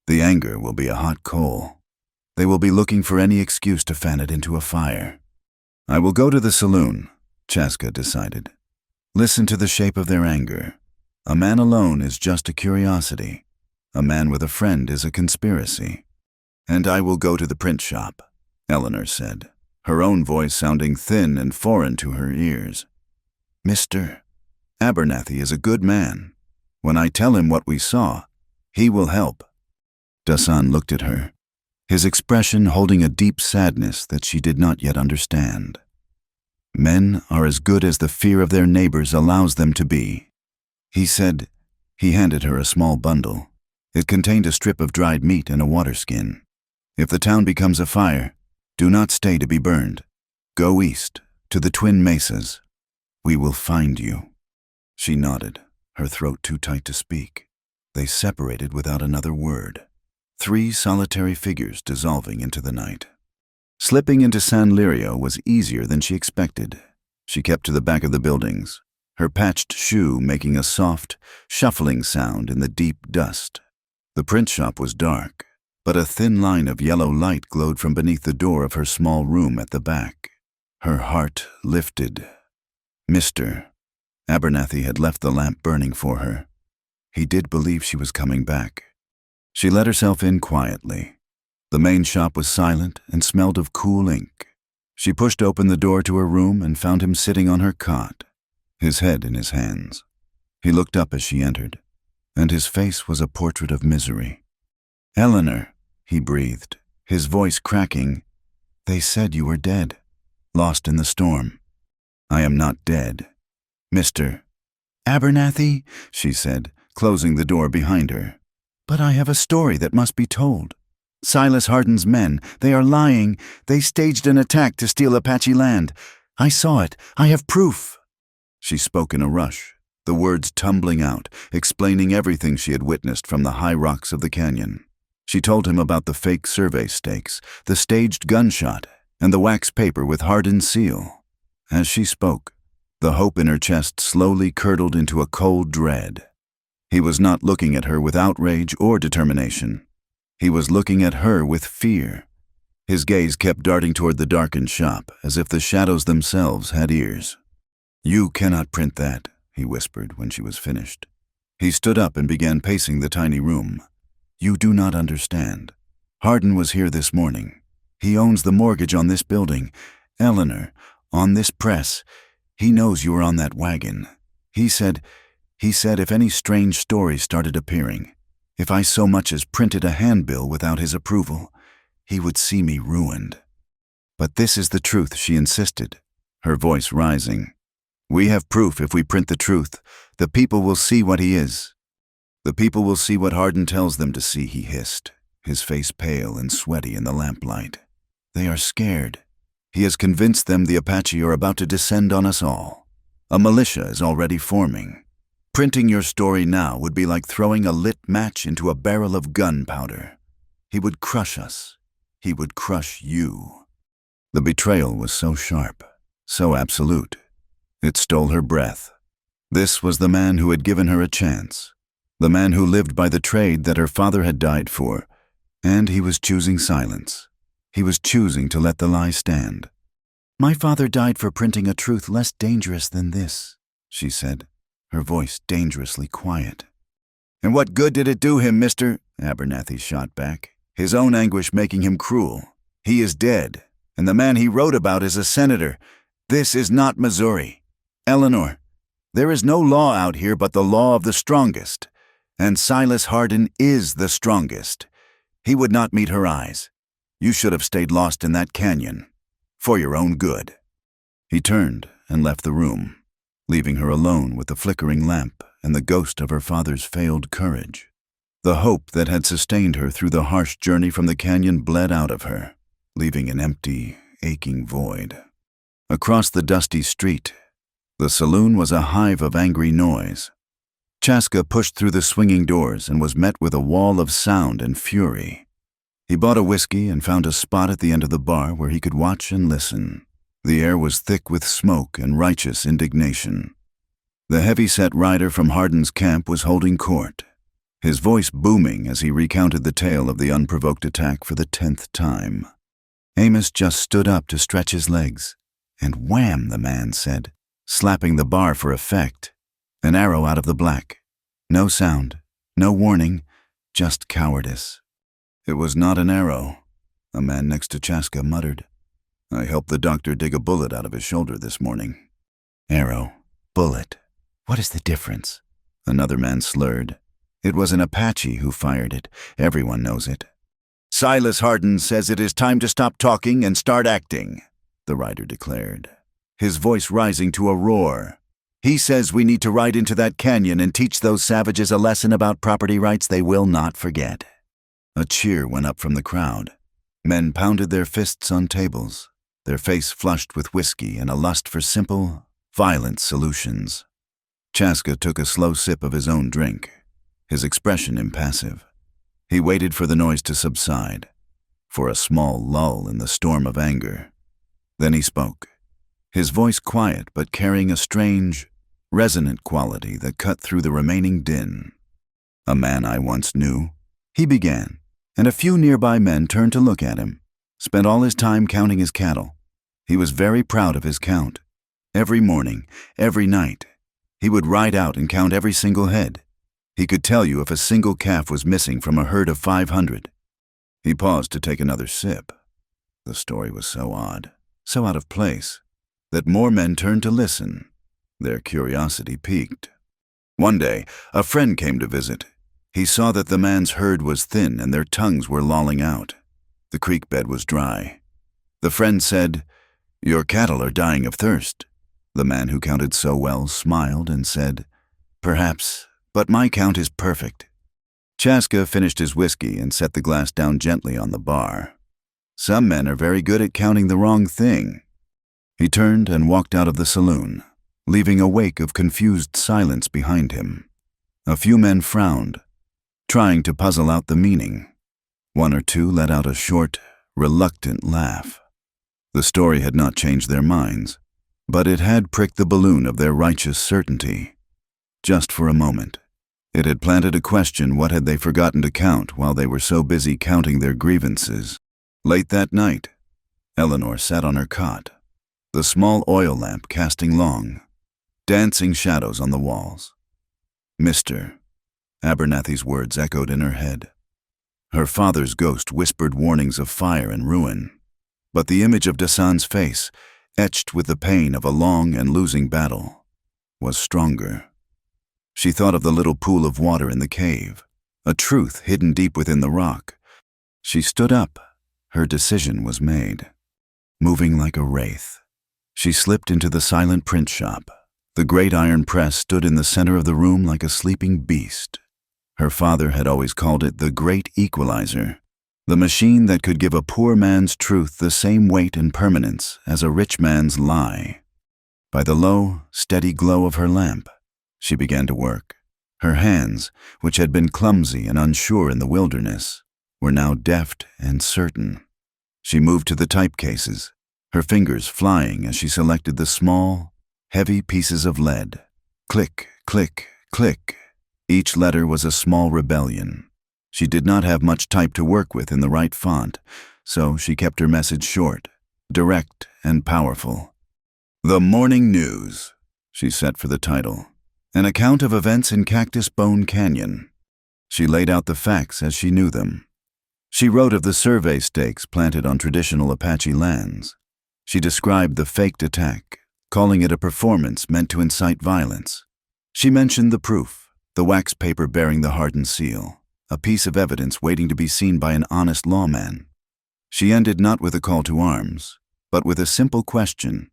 The anger will be a hot coal. They will be looking for any excuse to fan it into a fire. "I will go to the saloon," Chaska decided. "Listen to the shape of their anger. A man alone is just a curiosity. A man with a friend is a conspiracy." "And I will go to the print shop," Eleanor said, her own voice sounding thin and foreign to her ears. "Mr. Abernathy is a good man. When I tell him what we saw, he will help." Dasan looked at her, his expression holding a deep sadness that she did not yet understand. "Men are as good as the fear of their neighbors allows them to be," he said. He handed her a small bundle. It contained a strip of dried meat and a water skin. "If the town becomes afire, do not stay to be burned. Go east, to the Twin Mesas. We will find you." She nodded, her throat too tight to speak. They separated without another word, 3 solitary figures dissolving into the night. Slipping into San Lirio was easier than she expected. She kept to the back of the buildings, her patched shoe making a soft, shuffling sound in the deep dust. The print shop was dark, but a thin line of yellow light glowed from beneath the door of her small room at the back. Her heart lifted. Mr. Abernathy had left the lamp burning for her. He did believe she was coming back. She let herself in quietly. The main shop was silent and smelled of cool ink. She pushed open the door to her room and found him sitting on her cot, his head in his hands. He looked up as she entered, and his face was a portrait of misery. "Eleanor," he breathed, his voice cracking, "they said you were dead, lost in the storm." "I am not dead, Mr. Abernathy," she said, closing the door behind her. "But I have a story that must be told. Silas Hardin's men, they are lying. They staged an attack to steal Apache land. I saw it. I have proof." She spoke in a rush, the words tumbling out, explaining everything she had witnessed from the high rocks of the canyon. She told him about the fake survey stakes, the staged gunshot, and the wax paper with Hardin's seal. As she spoke, the hope in her chest slowly curdled into a cold dread. He was not looking at her with outrage or determination. He was looking at her with fear. His gaze kept darting toward the darkened shop, as if the shadows themselves had ears. "You cannot print that," he whispered when she was finished. He stood up and began pacing the tiny room. "You do not understand. Hardin was here this morning. He owns the mortgage on this building. Eleanor, on this press. He knows you were on that wagon. He said if any strange stories started appearing, if I so much as printed a handbill without his approval, he would see me ruined. But this is the truth," she insisted, her voice rising. "We have proof if we print the truth. The people will see what he is. The people will see what Hardin tells them to see," he hissed, his face pale and sweaty in the lamplight. "They are scared. He has convinced them the Apache are about to descend on us all. A militia is already forming. Printing your story now would be like throwing a lit match into a barrel of gunpowder. He would crush us. He would crush you." The betrayal was so sharp, so absolute. It stole her breath. This was the man who had given her a chance, the man who lived by the trade that her father had died for, and he was choosing silence. He was choosing to let the lie stand. "My father died for printing a truth less dangerous than this," she said, her voice dangerously quiet. "And what good did it do him, Mr.?" Abernathy shot back, his own anguish making him cruel. "He is dead, and the man he wrote about is a senator. This is not Missouri. Eleanor, there is no law out here but the law of the strongest, and Silas Hardin is the strongest. He would not meet her eyes. You should have stayed lost in that canyon, for your own good." He turned and left the room, leaving her alone with the flickering lamp and the ghost of her father's failed courage. The hope that had sustained her through the harsh journey from the canyon bled out of her, leaving an empty, aching void. Across the dusty street, the saloon was a hive of angry noise. Chaska pushed through the swinging doors and was met with a wall of sound and fury. He bought a whiskey and found a spot at the end of the bar where he could watch and listen. The air was thick with smoke and righteous indignation. The heavy-set rider from Hardin's camp was holding court, his voice booming as he recounted the tale of the unprovoked attack for the 10th time. Amos just stood up to stretch his legs, and wham, the man said, slapping the bar for effect. An arrow out of the black. No sound, no warning, just cowardice. It was not an arrow, a man next to Chaska muttered. I helped the doctor dig a bullet out of his shoulder this morning. Arrow, bullet. What is the difference? Another man slurred. It was an Apache who fired it. Everyone knows it. Silas Harden says it is time to stop talking and start acting, the rider declared, his voice rising to a roar. He says we need to ride into that canyon and teach those savages a lesson about property rights they will not forget. A cheer went up from the crowd. Men pounded their fists on tables, their face flushed with whiskey and a lust for simple, violent solutions. Chaska took a slow sip of his own drink, his expression impassive. He waited for the noise to subside, for a small lull in the storm of anger. Then he spoke, his voice quiet but carrying a strange, resonant quality that cut through the remaining din. A man I once knew, he began, and a few nearby men turned to look at him, spent all his time counting his cattle. He was very proud of his count. Every morning, every night, he would ride out and count every single head. He could tell you if a single calf was missing from a herd of 500. He paused to take another sip. The story was so odd, so out of place, that more men turned to listen. Their curiosity piqued. One day, a friend came to visit. He saw that the man's herd was thin and their tongues were lolling out. The creek bed was dry. The friend said, "Your cattle are dying of thirst." The man who counted so well smiled and said, "Perhaps, but my count is perfect." Chaska finished his whiskey and set the glass down gently on the bar. Some men are very good at counting the wrong thing. He turned and walked out of the saloon, leaving a wake of confused silence behind him. A few men frowned, trying to puzzle out the meaning. One or two let out a short, reluctant laugh. The story had not changed their minds, but it had pricked the balloon of their righteous certainty. Just for a moment, it had planted a question: what had they forgotten to count while they were so busy counting their grievances? Late that night, Eleanor sat on her cot, the small oil lamp casting long, dancing shadows on the walls. Mr. Abernathy's words echoed in her head. Her father's ghost whispered warnings of fire and ruin, but the image of Dasan's face, etched with the pain of a long and losing battle, was stronger. She thought of the little pool of water in the cave, a truth hidden deep within the rock. She stood up. Her decision was made. Moving like a wraith, she slipped into the silent print shop. The great iron press stood in the center of the room like a sleeping beast. Her father had always called it the great equalizer, the machine that could give a poor man's truth the same weight and permanence as a rich man's lie. By the low, steady glow of her lamp, she began to work. Her hands, which had been clumsy and unsure in the wilderness, were now deft and certain. She moved to the type cases, her fingers flying as she selected the small, heavy pieces of lead. Click, click, click. Each letter was a small rebellion. She did not have much type to work with in the right font, so she kept her message short, direct, and powerful. The Morning News, she set for the title. An account of events in Cactus Bone Canyon. She laid out the facts as she knew them. She wrote of the survey stakes planted on traditional Apache lands. She described the faked attack, calling it a performance meant to incite violence. She mentioned the proof, the wax paper bearing the hardened seal, a piece of evidence waiting to be seen by an honest lawman. She ended not with a call to arms, but with a simple question: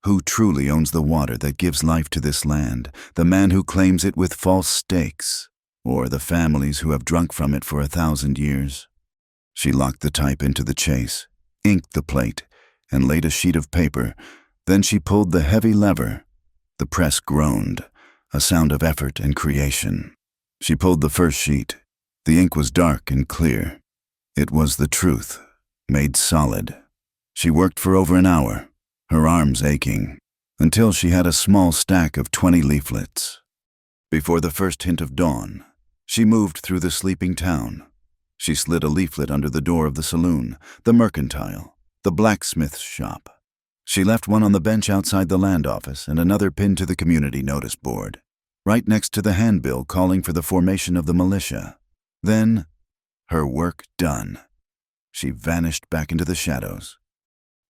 who truly owns the water that gives life to this land, the man who claims it with false stakes, or the families who have drunk from it for 1,000 years? She locked the type into the chase, inked the plate, and laid a sheet of paper. Then she pulled the heavy lever. The press groaned, a sound of effort and creation. She pulled the first sheet. The ink was dark and clear. It was the truth, made solid. She worked for over an hour, her arms aching, until she had a small stack of 20 leaflets. Before the first hint of dawn, she moved through the sleeping town. She slid a leaflet under the door of the saloon, the mercantile, the blacksmith's shop. She left one on the bench outside the land office and another pinned to the community notice board, right next to the handbill calling for the formation of the militia. Then, her work done. She vanished back into the shadows.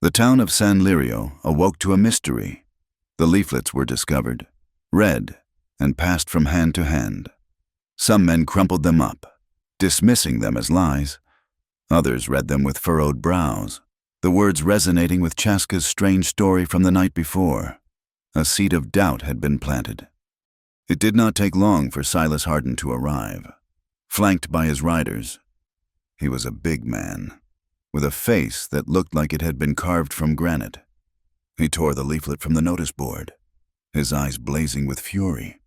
The town of San Lirio awoke to a mystery. The leaflets were discovered, read, and passed from hand to hand. Some men crumpled them up, dismissing them as lies. Others read them with furrowed brows, the words resonating with Chaska's strange story from the night before. A seed of doubt had been planted. It did not take long for Silas Harden to arrive. Flanked by his riders, he was a big man, with a face that looked like it had been carved from granite. He tore the leaflet from the notice board, his eyes blazing with fury.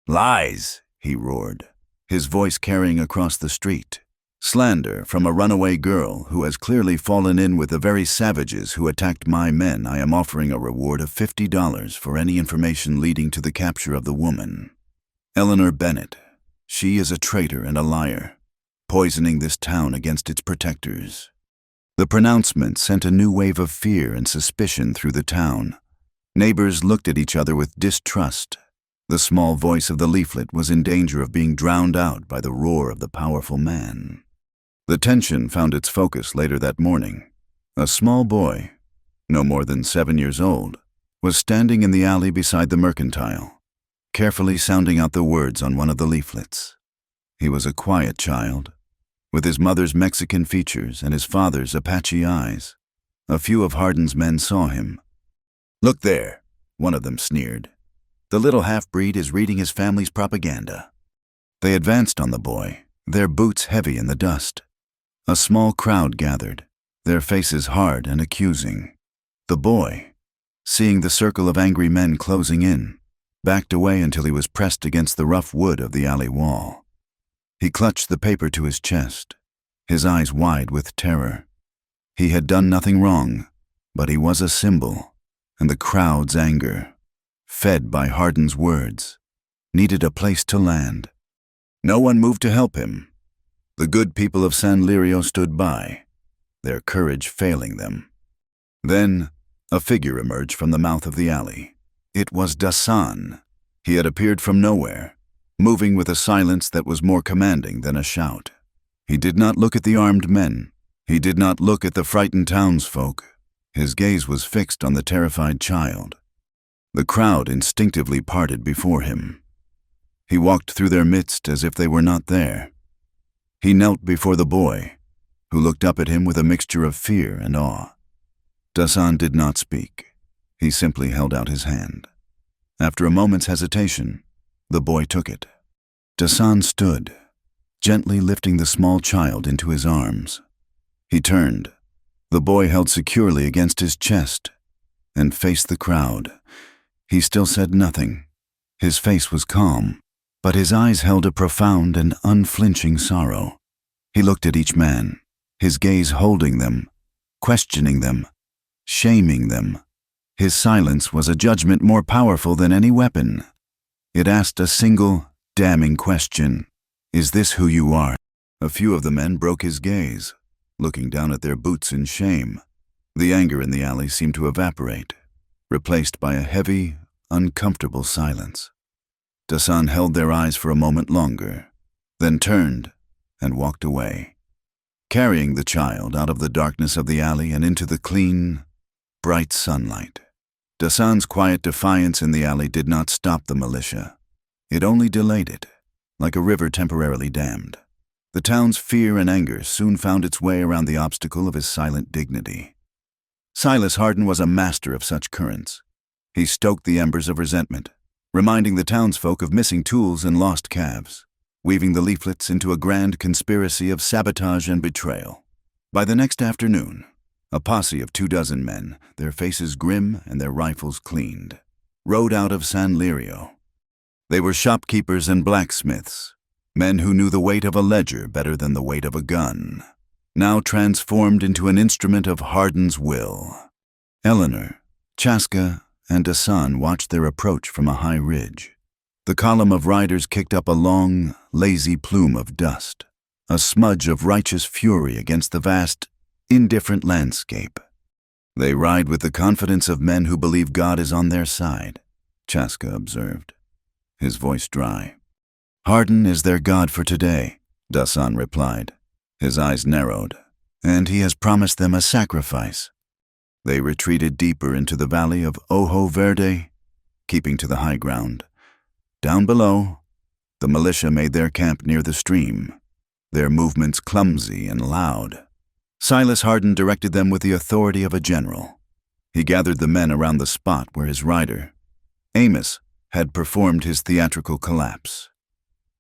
"Lies!" he roared, his voice carrying across the street. "Slander from a runaway girl who has clearly fallen in with the very savages who attacked my men. I am offering a reward of $50 for any information leading to the capture of the woman. Eleanor Bennett. She is a traitor and a liar, poisoning this town against its protectors." The pronouncement sent a new wave of fear and suspicion through the town. Neighbors looked at each other with distrust. The small voice of the leaflet was in danger of being drowned out by the roar of the powerful man. The tension found its focus later that morning. A small boy, no more than 7 years old, was standing in the alley beside the mercantile, carefully sounding out the words on one of the leaflets. He was a quiet child, with his mother's Mexican features and his father's Apache eyes. A few of Harden's men saw him. "Look there," one of them sneered. "The little half-breed is reading his family's propaganda." They advanced on the boy, their boots heavy in the dust. A small crowd gathered, their faces hard and accusing. The boy, seeing the circle of angry men closing in, backed away until he was pressed against the rough wood of the alley wall. He clutched the paper to his chest, his eyes wide with terror. He had done nothing wrong, but he was a symbol, and the crowd's anger, fed by Harden's words, needed a place to land. No one moved to help him. The good people of San Lirio stood by, their courage failing them. Then, a figure emerged from the mouth of the alley. It was Dasan. He had appeared from nowhere, moving with a silence that was more commanding than a shout. He did not look at the armed men. He did not look at the frightened townsfolk. His gaze was fixed on the terrified child. The crowd instinctively parted before him. He walked through their midst as if they were not there. He knelt before the boy, who looked up at him with a mixture of fear and awe. Dasan did not speak. He simply held out his hand. After a moment's hesitation, the boy took it. Dasan stood, gently lifting the small child into his arms. He turned, the boy held securely against his chest, and faced the crowd. He still said nothing. His face was calm, but his eyes held a profound and unflinching sorrow. He looked at each man, his gaze holding them, questioning them, shaming them. His silence was a judgment more powerful than any weapon. It asked a single, damning question. "Is this who you are?" A few of the men broke his gaze, looking down at their boots in shame. The anger in the alley seemed to evaporate, replaced by a heavy, uncomfortable silence. Dasan held their eyes for a moment longer, then turned and walked away, carrying the child out of the darkness of the alley and into the clean, bright sunlight. Dasan's quiet defiance in the alley did not stop the militia. It only delayed it, like a river temporarily dammed. The town's fear and anger soon found its way around the obstacle of his silent dignity. Silas Harden was a master of such currents. He stoked the embers of resentment, reminding the townsfolk of missing tools and lost calves, weaving the leaflets into a grand conspiracy of sabotage and betrayal. By the next afternoon, a posse of 24 men, their faces grim and their rifles cleaned, rode out of San Lirio. They were shopkeepers and blacksmiths, men who knew the weight of a ledger better than the weight of a gun, now transformed into an instrument of Harden's will. Eleanor, Chaska, and Dasan watched their approach from a high ridge. The column of riders kicked up a long, lazy plume of dust, a smudge of righteous fury against the vast, indifferent landscape. "They ride with the confidence of men who believe God is on their side," Chaska observed, his voice dry. "Harden is their God for today," Dasan replied, His eyes narrowed, and he has promised them a sacrifice. They retreated deeper into the valley of Ojo Verde, keeping to the high ground. Down below, the militia made their camp near the stream, their movements clumsy and loud. Silas Hardin directed them with the authority of a general. He gathered the men around the spot where his rider, Amos, had performed his theatrical collapse.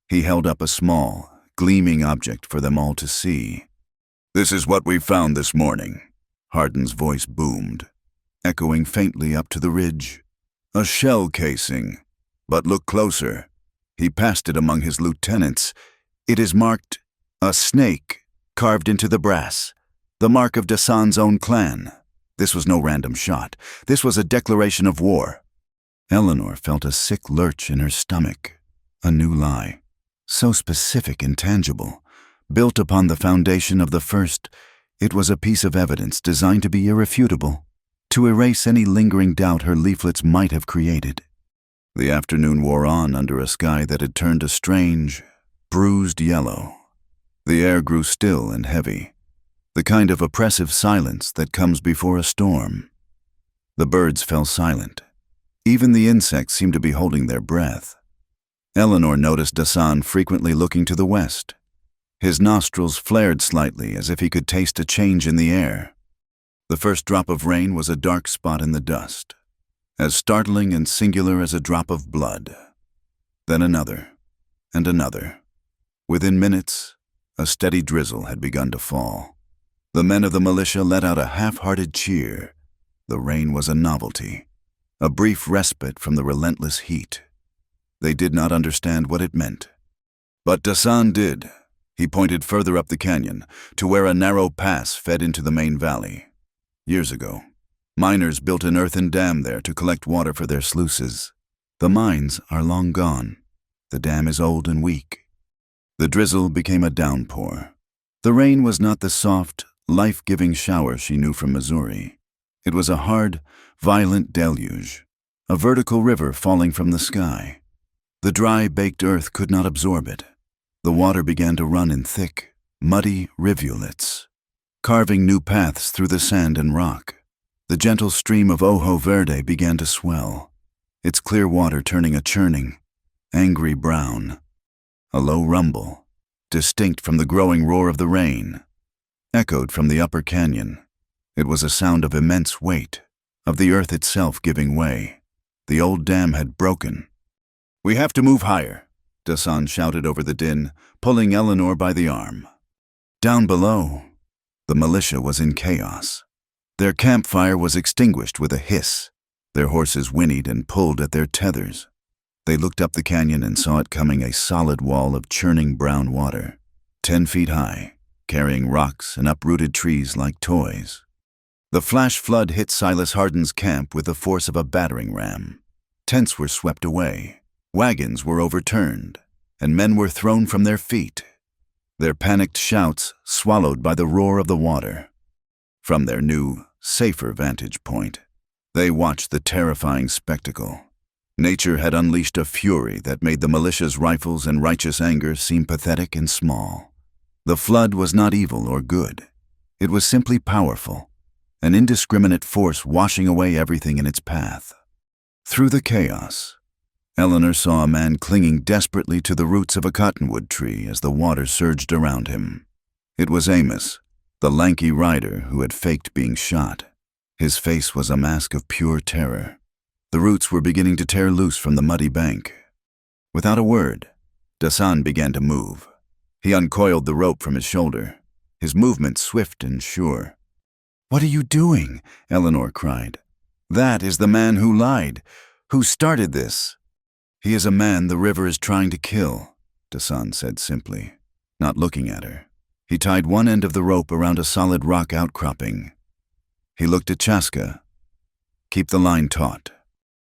He held up a small, gleaming object for them all to see. "This is what we found this morning," Hardin's voice boomed, echoing faintly up to the ridge. "A shell casing. But look closer." He passed it among his lieutenants. "It is marked, a snake, carved into the brass, the mark of Dasan's own clan." This was no random shot. This was a declaration of war. Eleanor felt a sick lurch in her stomach. A new lie, so specific and tangible, built upon the foundation of the first. It was a piece of evidence designed to be irrefutable, to erase any lingering doubt her leaflets might have created. The afternoon wore on under a sky that had turned a strange, bruised yellow. The air grew still and heavy, the kind of oppressive silence that comes before a storm. The birds fell silent. Even the insects seemed to be holding their breath. Eleanor noticed Dasan frequently looking to the west. His nostrils flared slightly as if he could taste a change in the air. The first drop of rain was a dark spot in the dust, as startling and singular as a drop of blood. Then another, and another. Within minutes, a steady drizzle had begun to fall. The men of the militia let out a half-hearted cheer. The rain was a novelty, a brief respite from the relentless heat. They did not understand what it meant. But Dasan did. He pointed further up the canyon, to where a narrow pass fed into the main valley. Years ago, miners built an earthen dam there to collect water for their sluices. The mines are long gone. The dam is old and weak. The drizzle became a downpour. The rain was not the soft, life-giving shower she knew from Missouri. It was a hard, violent deluge, a vertical river falling from the sky. The dry, baked earth could not absorb it. The water began to run in thick, muddy rivulets, carving new paths through the sand and rock. The gentle stream of Ojo Verde began to swell, its clear water turning a churning, angry brown. A low rumble, distinct from the growing roar of the rain, echoed from the upper canyon. It was a sound of immense weight, of the earth itself giving way. The old dam had broken. "We have to move higher," Dasan shouted over the din, pulling Eleanor by the arm. Down below, the militia was in chaos. Their campfire was extinguished with a hiss. Their horses whinnied and pulled at their tethers. They looked up the canyon and saw it coming, a solid wall of churning brown water, 10 feet high, carrying rocks and uprooted trees like toys. The flash flood hit Silas Hardin's camp with the force of a battering ram. Tents were swept away, wagons were overturned, and men were thrown from their feet, their panicked shouts swallowed by the roar of the water. From their new, safer vantage point, they watched the terrifying spectacle. Nature had unleashed a fury that made the militia's rifles and righteous anger seem pathetic and small. The flood was not evil or good. It was simply powerful, an indiscriminate force washing away everything in its path. Through the chaos, Eleanor saw a man clinging desperately to the roots of a cottonwood tree as the water surged around him. It was Amos, the lanky rider who had faked being shot. His face was a mask of pure terror. The roots were beginning to tear loose from the muddy bank. Without a word, Dasan began to move. He uncoiled the rope from his shoulder, his movement swift and sure. "What are you doing?" Eleanor cried. "That is the man who lied, who started this." "He is a man the river is trying to kill," Dasan said simply, not looking at her. He tied one end of the rope around a solid rock outcropping. He looked at Chaska. "Keep the line taut."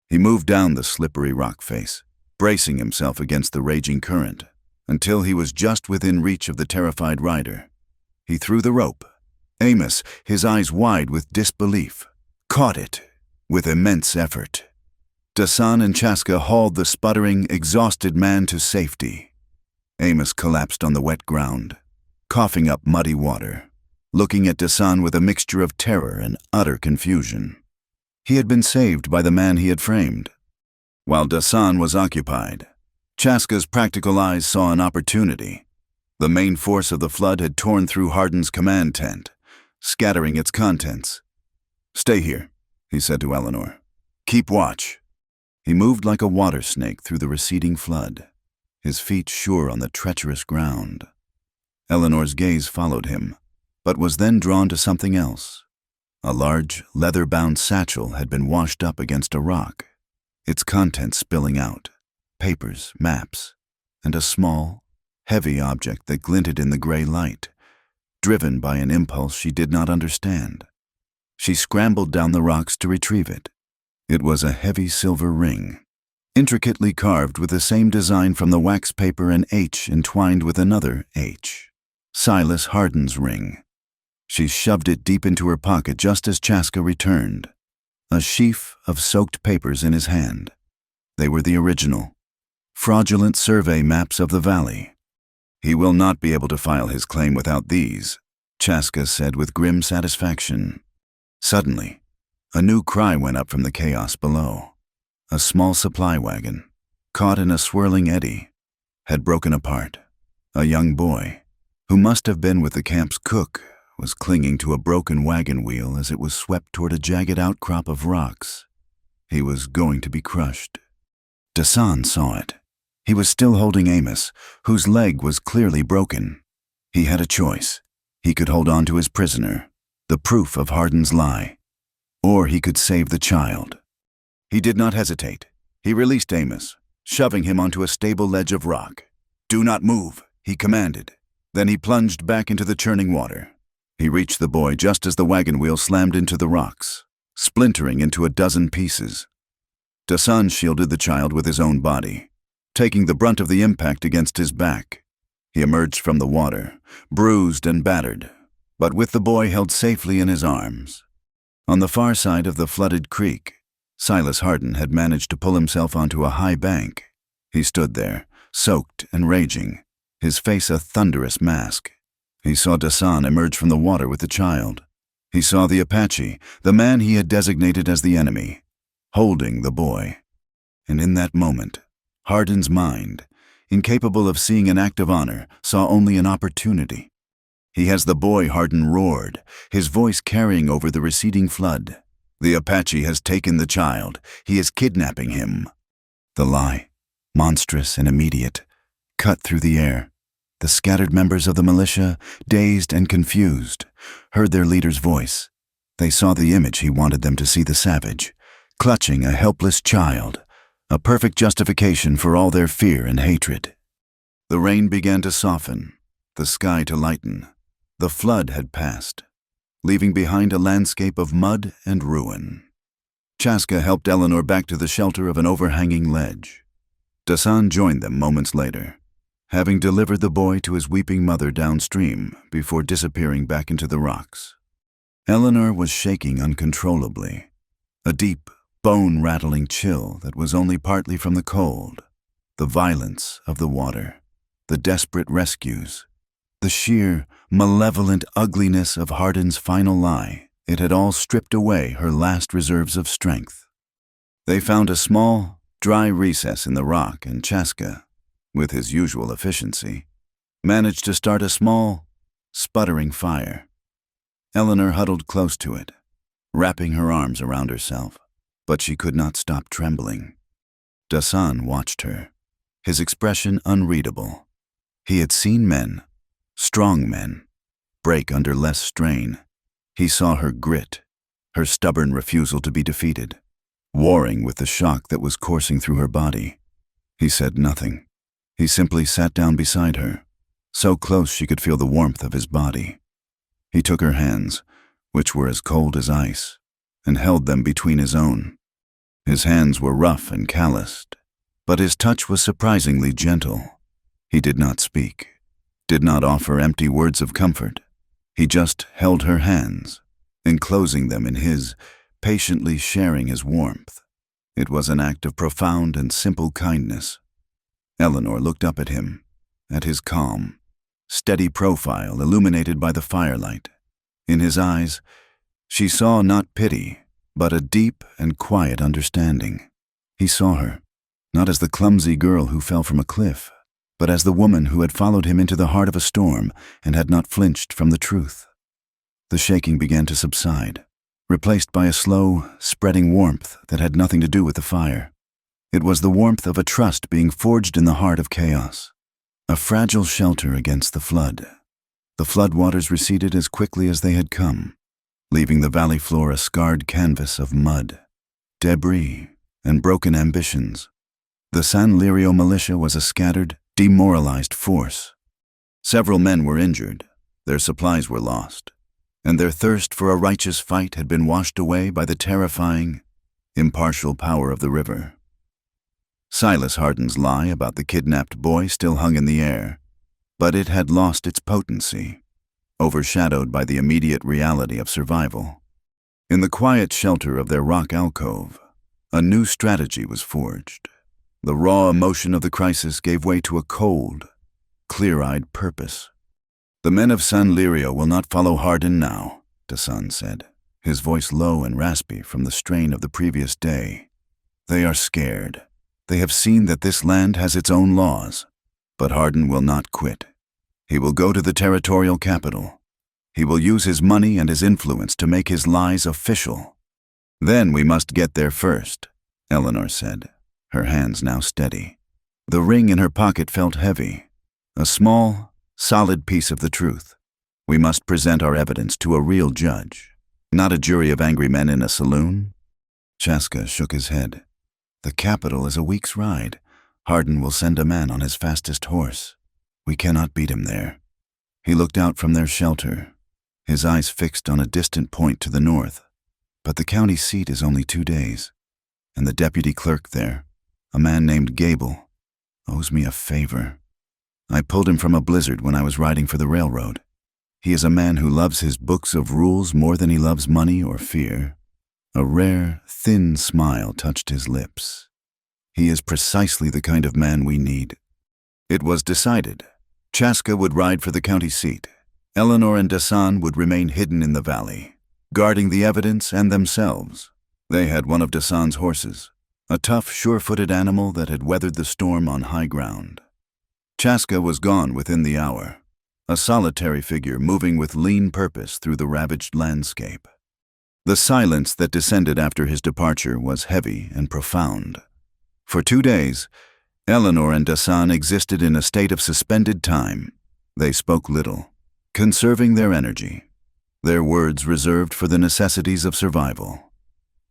He moved down the slippery rock face, bracing himself against the raging current, until he was just within reach of the terrified rider. He threw the rope. Amos, his eyes wide with disbelief, caught it with immense effort. Dasan and Chaska hauled the sputtering, exhausted man to safety. Amos collapsed on the wet ground. coughing up muddy water, looking at Dasan with a mixture of terror and utter confusion. He had been saved by the man he had framed. While Dasan was occupied, Chaska's practical eyes saw an opportunity. The main force of the flood had torn through Hardin's command tent, scattering its contents. "Stay here," he said to Eleanor. "Keep watch." He moved like a water snake through the receding flood, his feet sure on the treacherous ground. Eleanor's gaze followed him, but was then drawn to something else. A large, leather-bound satchel had been washed up against a rock, its contents spilling out, papers, maps, and a small, heavy object that glinted in the gray light, driven by an impulse she did not understand. She scrambled down the rocks to retrieve it. It was a heavy silver ring, intricately carved with the same design from the wax paper, an H entwined with another H. Silas Hardin's ring. She shoved it deep into her pocket just as Chaska returned, a sheaf of soaked papers in his hand. They were the original, fraudulent survey maps of the valley. "He will not be able to file his claim without these," Chaska said with grim satisfaction. Suddenly, a new cry went up from the chaos below. A small supply wagon, caught in a swirling eddy, had broken apart. A young boy, who must have been with the camp's cook, was clinging to a broken wagon wheel as it was swept toward a jagged outcrop of rocks. He was going to be crushed. Dasan saw it. He was still holding Amos, whose leg was clearly broken. He had a choice. He could hold on to his prisoner, the proof of Hardin's lie, or he could save the child. He did not hesitate. He released Amos, shoving him onto a stable ledge of rock. "Do not move," he commanded. Then he plunged back into the churning water. He reached the boy just as the wagon wheel slammed into the rocks, splintering into a dozen pieces. Dasan shielded the child with his own body, taking the brunt of the impact against his back. He emerged from the water, bruised and battered, but with the boy held safely in his arms. On the far side of the flooded creek, Silas Hardin had managed to pull himself onto a high bank. He stood there, soaked and raging, his face a thunderous mask. He saw Dasan emerge from the water with the child. He saw the Apache, the man he had designated as the enemy, holding the boy. And in that moment, Hardin's mind, incapable of seeing an act of honor, saw only an opportunity. "He has the boy," Hardin roared, his voice carrying over the receding flood. "The Apache has taken the child. He is kidnapping him." The lie, monstrous and immediate, cut through the air. The scattered members of the militia, dazed and confused, heard their leader's voice. They saw the image he wanted them to see: the savage, clutching a helpless child, a perfect justification for all their fear and hatred. The rain began to soften, the sky to lighten. The flood had passed, leaving behind a landscape of mud and ruin. Chaska helped Eleanor back to the shelter of an overhanging ledge. Dasan joined them moments later, having delivered the boy to his weeping mother downstream before disappearing back into the rocks. Eleanor was shaking uncontrollably, a deep, bone-rattling chill that was only partly from the cold, the violence of the water, the desperate rescues, the sheer, malevolent ugliness of Hardin's final lie. It had all stripped away her last reserves of strength. They found a small, dry recess in the rock, and Chaska, with his usual efficiency, managed to start a small, sputtering fire. Eleanor huddled close to it, wrapping her arms around herself, but she could not stop trembling. Dasan watched her, his expression unreadable. He had seen men, strong men, break under less strain. He saw her grit, her stubborn refusal to be defeated, warring with the shock that was coursing through her body. He said nothing. He simply sat down beside her, so close she could feel the warmth of his body. He took her hands, which were as cold as ice, and held them between his own. His hands were rough and calloused, but his touch was surprisingly gentle. He did not speak, did not offer empty words of comfort. He just held her hands, enclosing them in his, patiently sharing his warmth. It was an act of profound and simple kindness. Eleanor looked up at him, at his calm, steady profile illuminated by the firelight. In his eyes, she saw not pity, but a deep and quiet understanding. He saw her, not as the clumsy girl who fell from a cliff, but as the woman who had followed him into the heart of a storm and had not flinched from the truth. The shaking began to subside, replaced by a slow, spreading warmth that had nothing to do with the fire. It was the warmth of a trust being forged in the heart of chaos, a fragile shelter against the flood. The floodwaters receded as quickly as they had come, leaving the valley floor a scarred canvas of mud, debris, and broken ambitions. The San Lirio militia was a scattered, demoralized force. Several men were injured, their supplies were lost, and their thirst for a righteous fight had been washed away by the terrifying, impartial power of the river. Silas Hardin's lie about the kidnapped boy still hung in the air, but it had lost its potency, overshadowed by the immediate reality of survival. In the quiet shelter of their rock alcove, a new strategy was forged. The raw emotion of the crisis gave way to a cold, clear-eyed purpose. "The men of San Lirio will not follow Hardin now," Dasan said, his voice low and raspy from the strain of the previous day. "They are scared. They have seen that this land has its own laws, but Hardin will not quit. He will go to the territorial capital. He will use his money and his influence to make his lies official." "Then we must get there first," Eleanor said, her hands now steady. The ring in her pocket felt heavy, a small, solid piece of the truth. "We must present our evidence to a real judge, not a jury of angry men in a saloon." Chaska shook his head. "The capital is a week's ride. Hardin will send a man on his fastest horse. We cannot beat him there." He looked out from their shelter, his eyes fixed on a distant point to the north. "But the county seat is only 2 days, and the deputy clerk there, a man named Gable, owes me a favor. I pulled him from a blizzard when I was riding for the railroad. He is a man who loves his books of rules more than he loves money or fear." A rare, thin smile touched his lips. "He is precisely the kind of man we need." It was decided. Chaska would ride for the county seat. Eleanor and Dasan would remain hidden in the valley, guarding the evidence and themselves. They had one of Dasan's horses, a tough, sure-footed animal that had weathered the storm on high ground. Chaska was gone within the hour, a solitary figure moving with lean purpose through the ravaged landscape. The silence that descended after his departure was heavy and profound. For 2 days, Eleanor and Dasan existed in a state of suspended time. They spoke little, conserving their energy, their words reserved for the necessities of survival.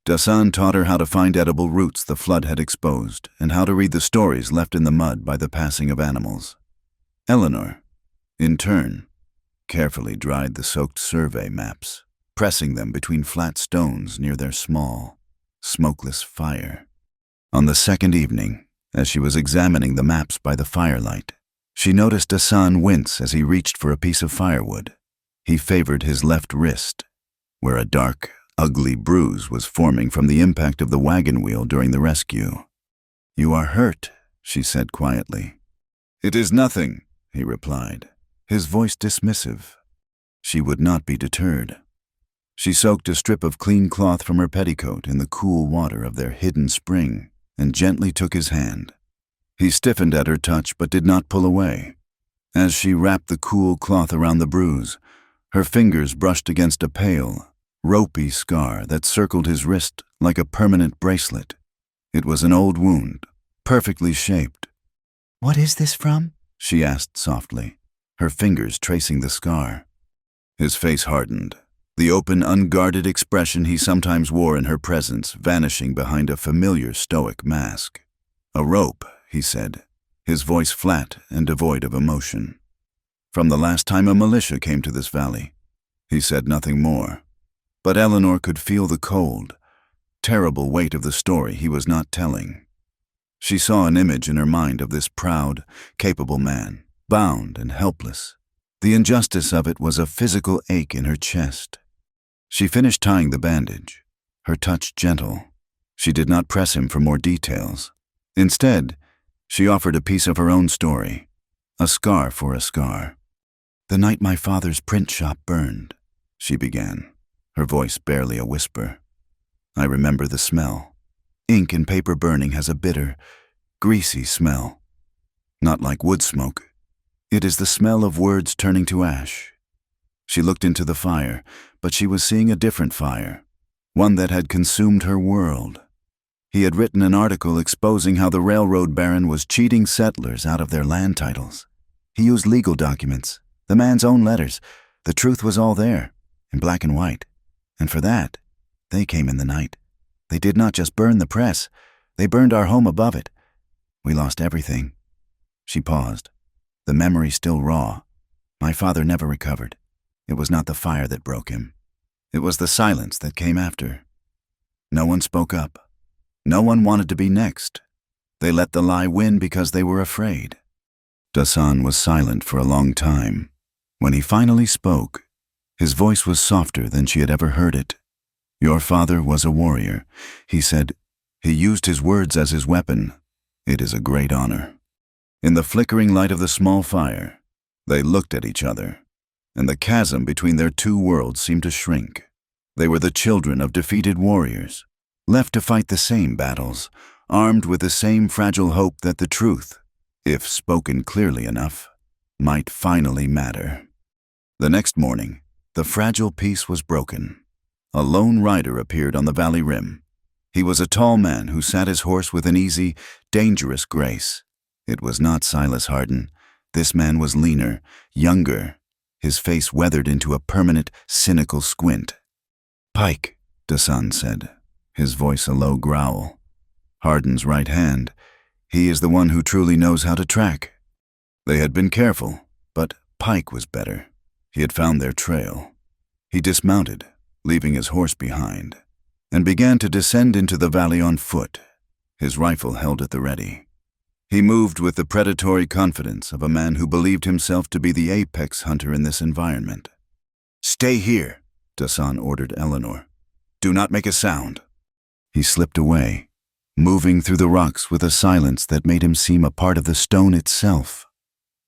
Dasan taught her how to find edible roots the flood had exposed and how to read the stories left in the mud by the passing of animals. Eleanor, in turn, carefully dried the soaked survey maps, pressing them between flat stones near their small, smokeless fire. On the second evening, as she was examining the maps by the firelight, she noticed Dasan wince as he reached for a piece of firewood. He favored his left wrist, where a dark, ugly bruise was forming from the impact of the wagon wheel during the rescue. "You are hurt," she said quietly. "It is nothing," he replied, his voice dismissive. She would not be deterred. She soaked a strip of clean cloth from her petticoat in the cool water of their hidden spring and gently took his hand. He stiffened at her touch but did not pull away. As she wrapped the cool cloth around the bruise, her fingers brushed against a pale, ropey scar that circled his wrist like a permanent bracelet. It was an old wound, perfectly shaped. "What is this from?" she asked softly, her fingers tracing the scar. His face hardened, the open, unguarded expression he sometimes wore in her presence vanishing behind a familiar stoic mask. "A rope," he said, his voice flat and devoid of emotion. "From the last time a militia came to this valley." He said nothing more, but Eleanor could feel the cold, terrible weight of the story he was not telling. She saw an image in her mind of this proud, capable man, bound and helpless. The injustice of it was a physical ache in her chest. She finished tying the bandage, her touch gentle. She did not press him for more details. Instead, she offered a piece of her own story, a scar for a scar. "The night my father's print shop burned," she began, her voice barely a whisper. "I remember the smell. Ink and paper burning has a bitter, greasy smell. Not like wood smoke. It is the smell of words turning to ash." She looked into the fire, but she was seeing a different fire, one that had consumed her world. He had written an article exposing how the railroad baron was cheating settlers out of their land titles. He used legal documents, the man's own letters. The truth was all there, in black and white. And for that, they came in the night. They did not just burn the press, they burned our home above it. We lost everything. She paused, the memory still raw. My father never recovered. It was not the fire that broke him. It was the silence that came after. No one spoke up. No one wanted to be next. They let the lie win because they were afraid. Dasan was silent for a long time. When he finally spoke, his voice was softer than she had ever heard it. "Your father was a warrior," he said. "He used his words as his weapon. It is a great honor." In the flickering light of the small fire, they looked at each other, and the chasm between their two worlds seemed to shrink. They were the children of defeated warriors, left to fight the same battles, armed with the same fragile hope that the truth, if spoken clearly enough, might finally matter. The next morning, the fragile peace was broken. A lone rider appeared on the valley rim. He was a tall man who sat his horse with an easy, dangerous grace. It was not Silas Hardin. This man was leaner, younger, his face weathered into a permanent, cynical squint. "Pike," Dasan said, his voice a low growl. "Hardin's right hand. He is the one who truly knows how to track." They had been careful, but Pike was better. He had found their trail. He dismounted, leaving his horse behind, and began to descend into the valley on foot, his rifle held at the ready. He moved with the predatory confidence of a man who believed himself to be the apex hunter in this environment. "Stay here," Dasan ordered Eleanor. "Do not make a sound." He slipped away, moving through the rocks with a silence that made him seem a part of the stone itself.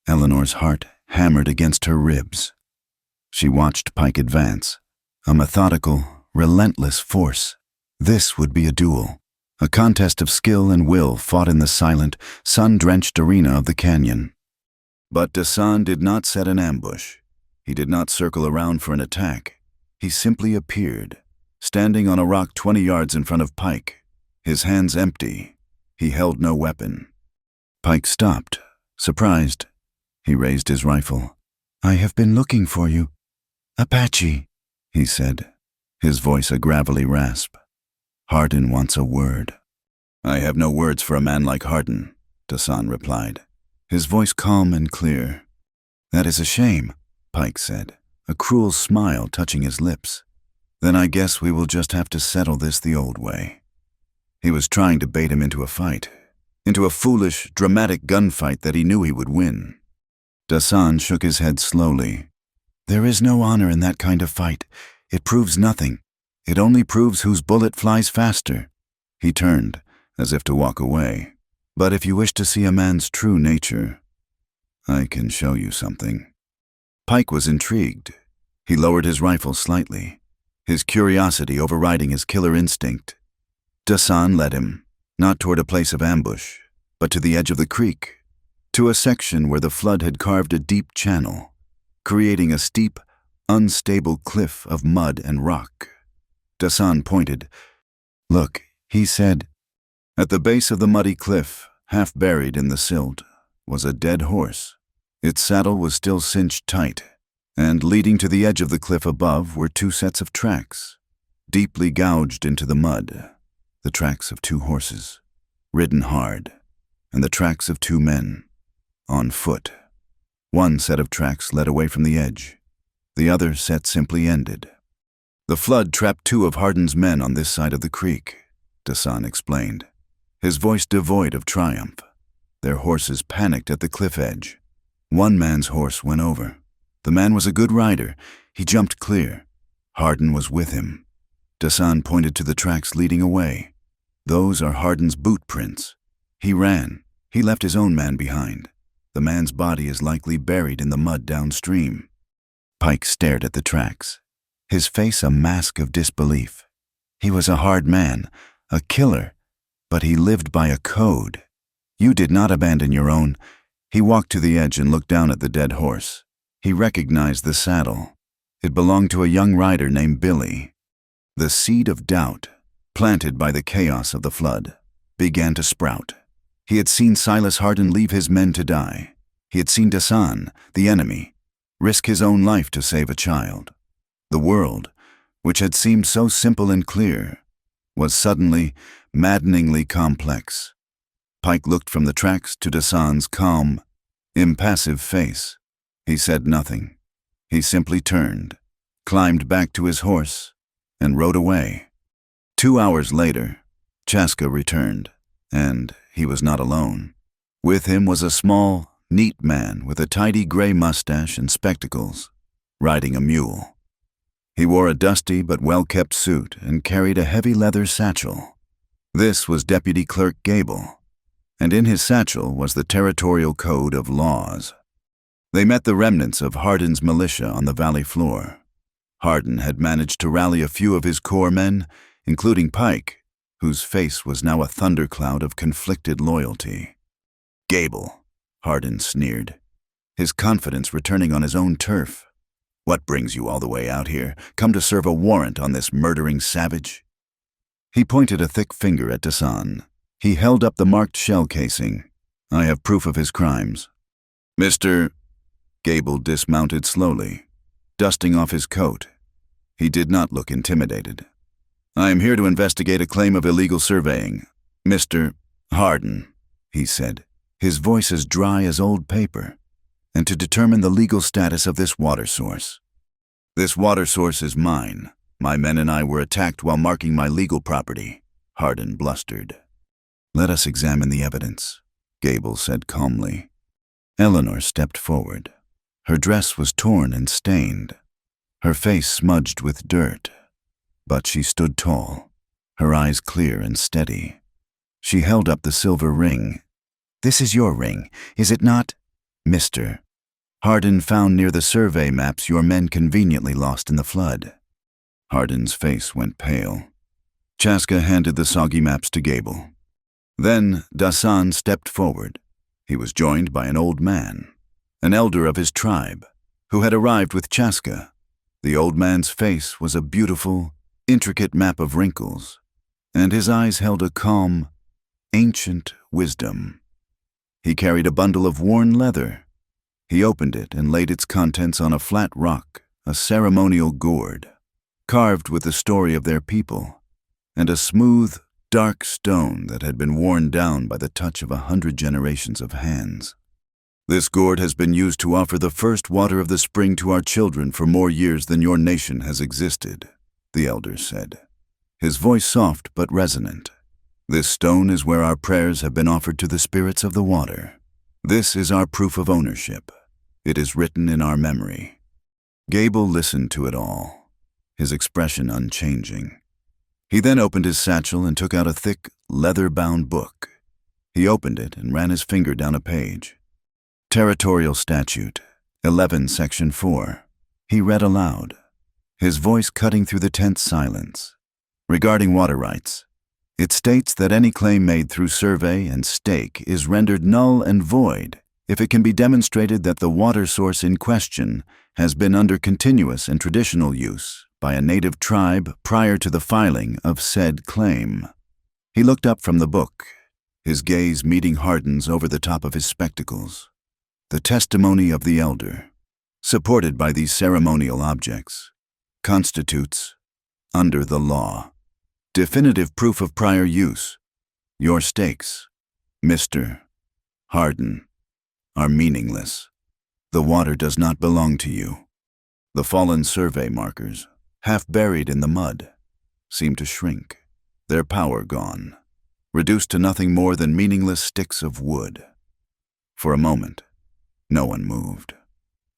Eleanor's heart hammered against her ribs. She watched Pike advance, a methodical, relentless force. This would be a duel, a contest of skill and will fought in the silent, sun-drenched arena of the canyon. But Dasan did not set an ambush. He did not circle around for an attack. He simply appeared, standing on a rock 20 yards in front of Pike, his hands empty. He held no weapon. Pike stopped, surprised. He raised his rifle. "I have been looking for you. Apache," he said, his voice a gravelly rasp. "Hardin wants a word." "I have no words for a man like Hardin," Dasan replied, his voice calm and clear. "That is a shame," Pike said, a cruel smile touching his lips. "Then I guess we will just have to settle this the old way." He was trying to bait him into a fight, into a foolish, dramatic gunfight that he knew he would win. Dasan shook his head slowly. "There is no honor in that kind of fight. It proves nothing. It only proves whose bullet flies faster." He turned, as if to walk away. "But if you wish to see a man's true nature, I can show you something." Pike was intrigued. He lowered his rifle slightly, his curiosity overriding his killer instinct. Dasan led him, not toward a place of ambush, but to the edge of the creek, to a section where the flood had carved a deep channel, creating a steep, unstable cliff of mud and rock. Dasan pointed. "Look," he said. At the base of the muddy cliff, half buried in the silt, was a dead horse. Its saddle was still cinched tight, and leading to the edge of the cliff above were two sets of tracks, deeply gouged into the mud, the tracks of two horses, ridden hard, and the tracks of two men, on foot. One set of tracks led away from the edge. The other set simply ended. "The flood trapped two of Hardin's men on this side of the creek," Dasan explained, his voice devoid of triumph. Their horses panicked at the cliff edge. One man's horse went over. The man was a good rider. He jumped clear. Hardin was with him. Dasan pointed to the tracks leading away. "Those are Hardin's boot prints. He ran. He left his own man behind. The man's body is likely buried in the mud downstream. Pike stared at the tracks, his face a mask of disbelief. He was a hard man, a killer, but he lived by a code. You did not abandon your own. He walked to the edge and looked down at the dead horse. He recognized the saddle. It belonged to a young rider named Billy. The seed of doubt, planted by the chaos of the flood, began to sprout. He had seen Silas Hardin leave his men to die. He had seen Dasan, the enemy, risk his own life to save a child. The world, which had seemed so simple and clear, was suddenly maddeningly complex. Pike looked from the tracks to Dasan's calm, impassive face. He said nothing. He simply turned, climbed back to his horse, and rode away. 2 hours later, Chaska returned, and he was not alone. With him was a small, neat man with a tidy gray mustache and spectacles, riding a mule. He wore a dusty but well-kept suit and carried a heavy leather satchel. This was Deputy Clerk Gable, and in his satchel was the territorial code of laws. They met the remnants of Hardin's militia on the valley floor. Hardin had managed to rally a few of his core men, including Pike, whose face was now a thundercloud of conflicted loyalty. "Gable," Hardin sneered, his confidence returning on his own turf. "What brings you all the way out here? Come to serve a warrant on this murdering savage?" He pointed a thick finger at Dasan. He held up the marked shell casing. "I have proof of his crimes." "Mr. Gable dismounted slowly, dusting off his coat. He did not look intimidated. "I am here to investigate a claim of illegal surveying. Mr. Hardin," he said, his voice as dry as old paper, "and to determine the legal status of this water source." "This water source is mine. My men and I were attacked while marking my legal property," Hardin blustered. "Let us examine the evidence," Gable said calmly. Eleanor stepped forward. Her dress was torn and stained, her face smudged with dirt, but she stood tall, her eyes clear and steady. She held up the silver ring. "This is your ring, is it not, Mr. Hardin found near the survey maps your men conveniently lost in the flood." Hardin's face went pale. Chaska handed the soggy maps to Gable. Then Dasan stepped forward. He was joined by an old man, an elder of his tribe, who had arrived with Chaska. The old man's face was a beautiful, intricate map of wrinkles, and his eyes held a calm, ancient wisdom. He carried a bundle of worn leather. He opened it and laid its contents on a flat rock, a ceremonial gourd, carved with the story of their people, and a smooth, dark stone that had been worn down by the touch of 100 generations of hands. "This gourd has been used to offer the first water of the spring to our children for more years than your nation has existed," the elder said, his voice soft but resonant. "This stone is where our prayers have been offered to the spirits of the water. This is our proof of ownership. It is written in our memory." Gable listened to it all, his expression unchanging. He then opened his satchel and took out a thick, leather-bound book. He opened it and ran his finger down a page. "Territorial Statute, 11, Section 4. He read aloud, his voice cutting through the tense silence. "Regarding water rights, it states that any claim made through survey and stake is rendered null and void if it can be demonstrated that the water source in question has been under continuous and traditional use by a native tribe prior to the filing of said claim." He looked up from the book, his gaze meeting Hardin's over the top of his spectacles. "The testimony of the elder, supported by these ceremonial objects, constitutes, under the law, definitive proof of prior use. Your stakes, Mr. Hardin, are meaningless. The water does not belong to you." The fallen survey markers, half buried in the mud, seemed to shrink, their power gone, reduced to nothing more than meaningless sticks of wood. For a moment, no one moved.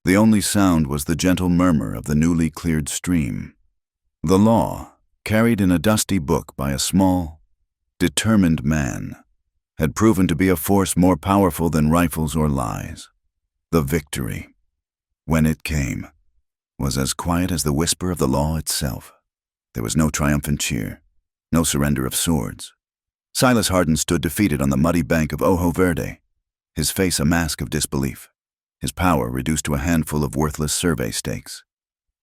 The only sound was the gentle murmur of the newly cleared stream. The law, carried in a dusty book by a small, determined man, had proven to be a force more powerful than rifles or lies. The victory, when it came, was as quiet as the whisper of the law itself. There was no triumphant cheer, no surrender of swords. Silas Hardin stood defeated on the muddy bank of Ojo Verde, his face a mask of disbelief, his power reduced to a handful of worthless survey stakes.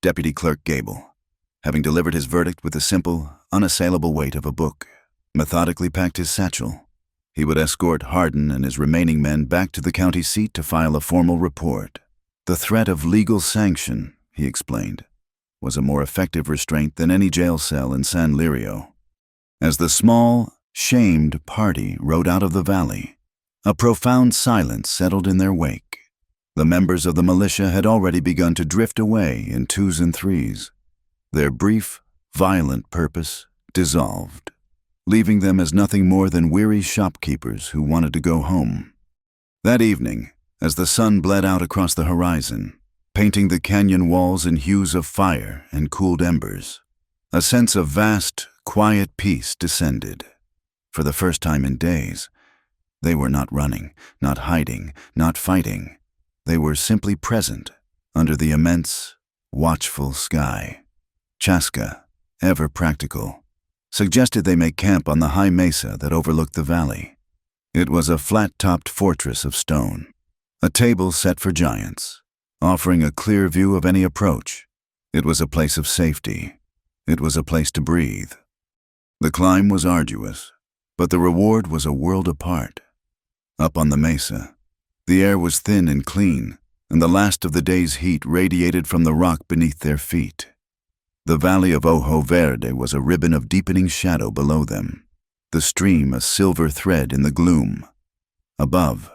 Deputy Clerk Gable, having delivered his verdict with the simple, unassailable weight of a book, methodically packed his satchel. He would escort Hardin and his remaining men back to the county seat to file a formal report. The threat of legal sanction, he explained, was a more effective restraint than any jail cell in San Lirio. As the small, shamed party rode out of the valley, a profound silence settled in their wake. The members of the militia had already begun to drift away in twos and threes. Their brief, violent purpose dissolved, leaving them as nothing more than weary shopkeepers who wanted to go home. That evening, as the sun bled out across the horizon, painting the canyon walls in hues of fire and cooled embers, a sense of vast, quiet peace descended. For the first time in days, they were not running, not hiding, not fighting. They were simply present under the immense, watchful sky. Chaska, ever practical, suggested they make camp on the high mesa that overlooked the valley. It was a flat-topped fortress of stone, a table set for giants, offering a clear view of any approach. It was a place of safety. It was a place to breathe. The climb was arduous, but the reward was a world apart. Up on the mesa, the air was thin and clean, and the last of the day's heat radiated from the rock beneath their feet. The valley of Ojo Verde was a ribbon of deepening shadow below them, the stream a silver thread in the gloom. Above,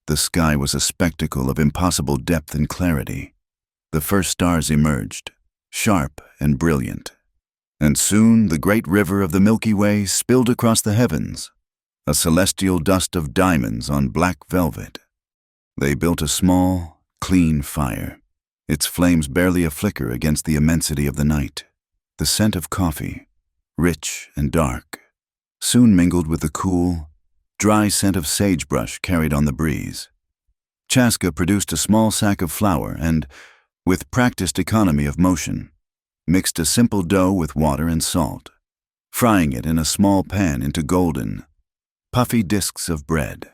the sky was a spectacle of impossible depth and clarity. The first stars emerged, sharp and brilliant. And soon the great river of the Milky Way spilled across the heavens, a celestial dust of diamonds on black velvet. They built a small, clean fire, its flames barely a flicker against the immensity of the night. The scent of coffee, rich and dark, soon mingled with the cool, dry scent of sagebrush carried on the breeze. Chaska produced a small sack of flour and, with practiced economy of motion, mixed a simple dough with water and salt, frying it in a small pan into golden, puffy discs of bread.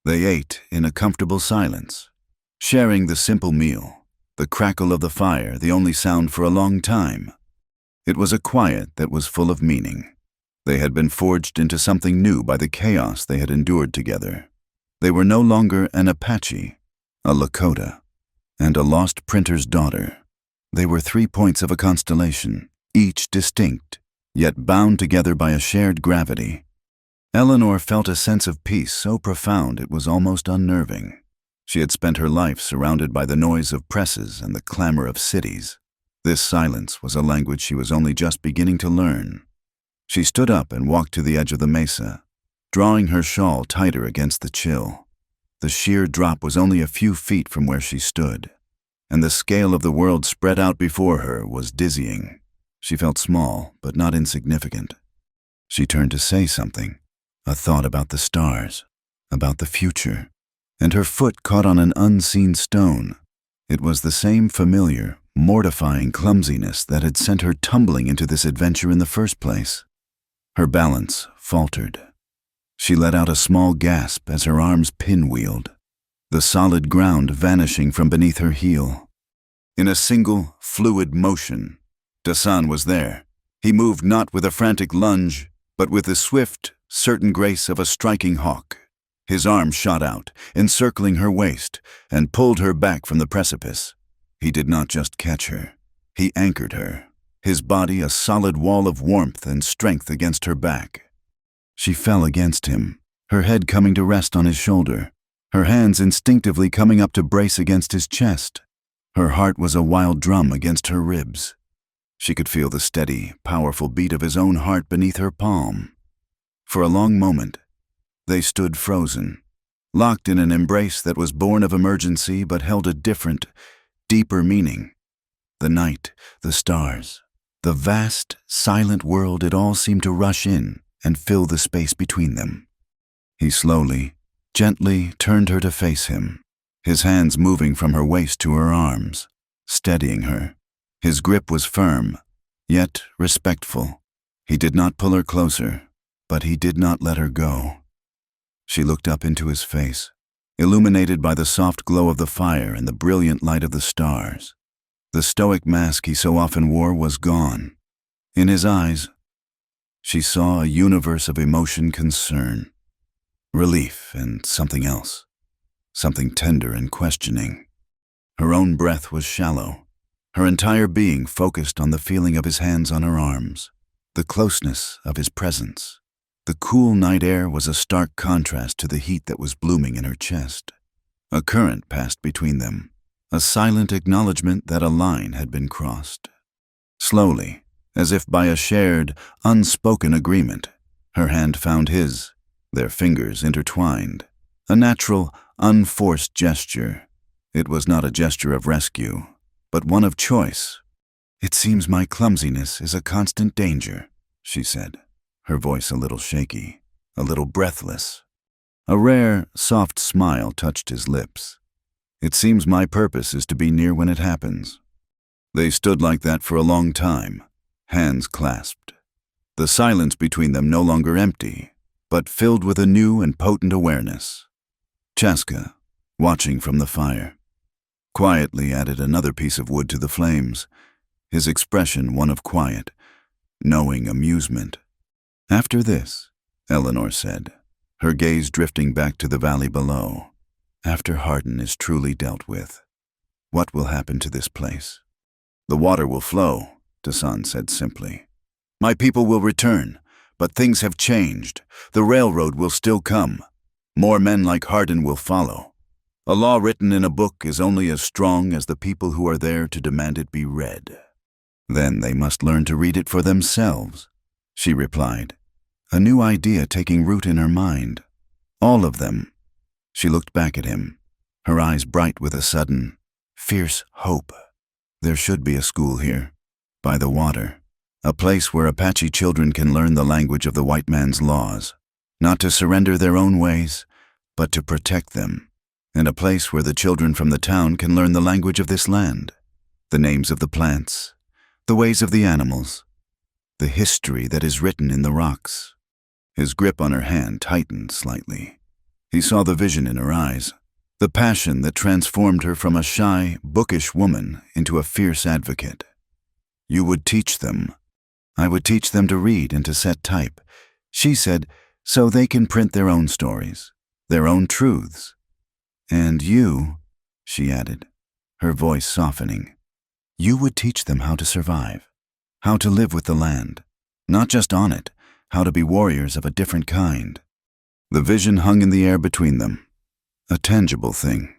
They ate in a comfortable silence, sharing the simple meal, the crackle of the fire the only sound for a long time. It was a quiet that was full of meaning. They had been forged into something new by the chaos they had endured together. They were no longer an Apache, a Lakota, and a lost printer's daughter. They were 3 points of a constellation, each distinct, yet bound together by a shared gravity. Eleanor felt a sense of peace so profound it was almost unnerving. She had spent her life surrounded by the noise of presses and the clamor of cities. This silence was a language she was only just beginning to learn. She stood up and walked to the edge of the mesa, drawing her shawl tighter against the chill. The sheer drop was only a few feet from where she stood, and the scale of the world spread out before her was dizzying. She felt small, but not insignificant. She turned to say something, a thought about the stars, about the future, and her foot caught on an unseen stone. It was the same familiar, mortifying clumsiness that had sent her tumbling into this adventure in the first place. Her balance faltered. She let out a small gasp as her arms pinwheeled, the solid ground vanishing from beneath her heel. In a single, fluid motion, Dasan was there. He moved not with a frantic lunge, but with the swift, certain grace of a striking hawk. His arm shot out, encircling her waist, and pulled her back from the precipice. He did not just catch her. He anchored her, his body a solid wall of warmth and strength against her back. She fell against him, her head coming to rest on his shoulder, her hands instinctively coming up to brace against his chest. Her heart was a wild drum against her ribs. She could feel the steady, powerful beat of his own heart beneath her palm. For a long moment, they stood frozen, locked in an embrace that was born of emergency but held a different, deeper meaning. The night, the stars, the vast, silent world, it all seemed to rush in and fill the space between them. He slowly, gently turned her to face him, his hands moving from her waist to her arms, steadying her. His grip was firm, yet respectful. He did not pull her closer, but he did not let her go. She looked up into his face, illuminated by the soft glow of the fire and the brilliant light of the stars. The stoic mask he so often wore was gone. In his eyes, she saw a universe of emotion, concern, relief, and something else, something tender and questioning. Her own breath was shallow, her entire being focused on the feeling of his hands on her arms, the closeness of his presence. The cool night air was a stark contrast to the heat that was blooming in her chest. A current passed between them, a silent acknowledgement that a line had been crossed. Slowly, as if by a shared, unspoken agreement, her hand found his, their fingers intertwined. A natural, unforced gesture. It was not a gesture of rescue, but one of choice. "It seems my clumsiness is a constant danger," she said, her voice a little shaky, a little breathless. A rare, soft smile touched his lips. "It seems my purpose is to be near when it happens." They stood like that for a long time, hands clasped. The silence between them no longer empty, but filled with a new and potent awareness. Chaska, watching from the fire, quietly added another piece of wood to the flames, his expression one of quiet, knowing amusement. "After this," Eleanor said, her gaze drifting back to the valley below, "after Hardin is truly dealt with, what will happen to this place?" "The water will flow," Dasan said simply. "My people will return, but things have changed. The railroad will still come. More men like Hardin will follow. A law written in a book is only as strong as the people who are there to demand it be read." "Then they must learn to read it for themselves," she replied, a new idea taking root in her mind. "All of them." She looked back at him, her eyes bright with a sudden, fierce hope. "There should be a school here, by the water, a place where Apache children can learn the language of the white man's laws, not to surrender their own ways, but to protect them, and a place where the children from the town can learn the language of this land, the names of the plants, the ways of the animals, the history that is written in the rocks." His grip on her hand tightened slightly. He saw the vision in her eyes, the passion that transformed her from a shy, bookish woman into a fierce advocate. "You would teach them." "I would teach them to read and to set type," she said, "so they can print their own stories, their own truths. And you," she added, her voice softening, "you would teach them how to survive, how to live with the land, not just on it, how to be warriors of a different kind." The vision hung in the air between them, a tangible thing,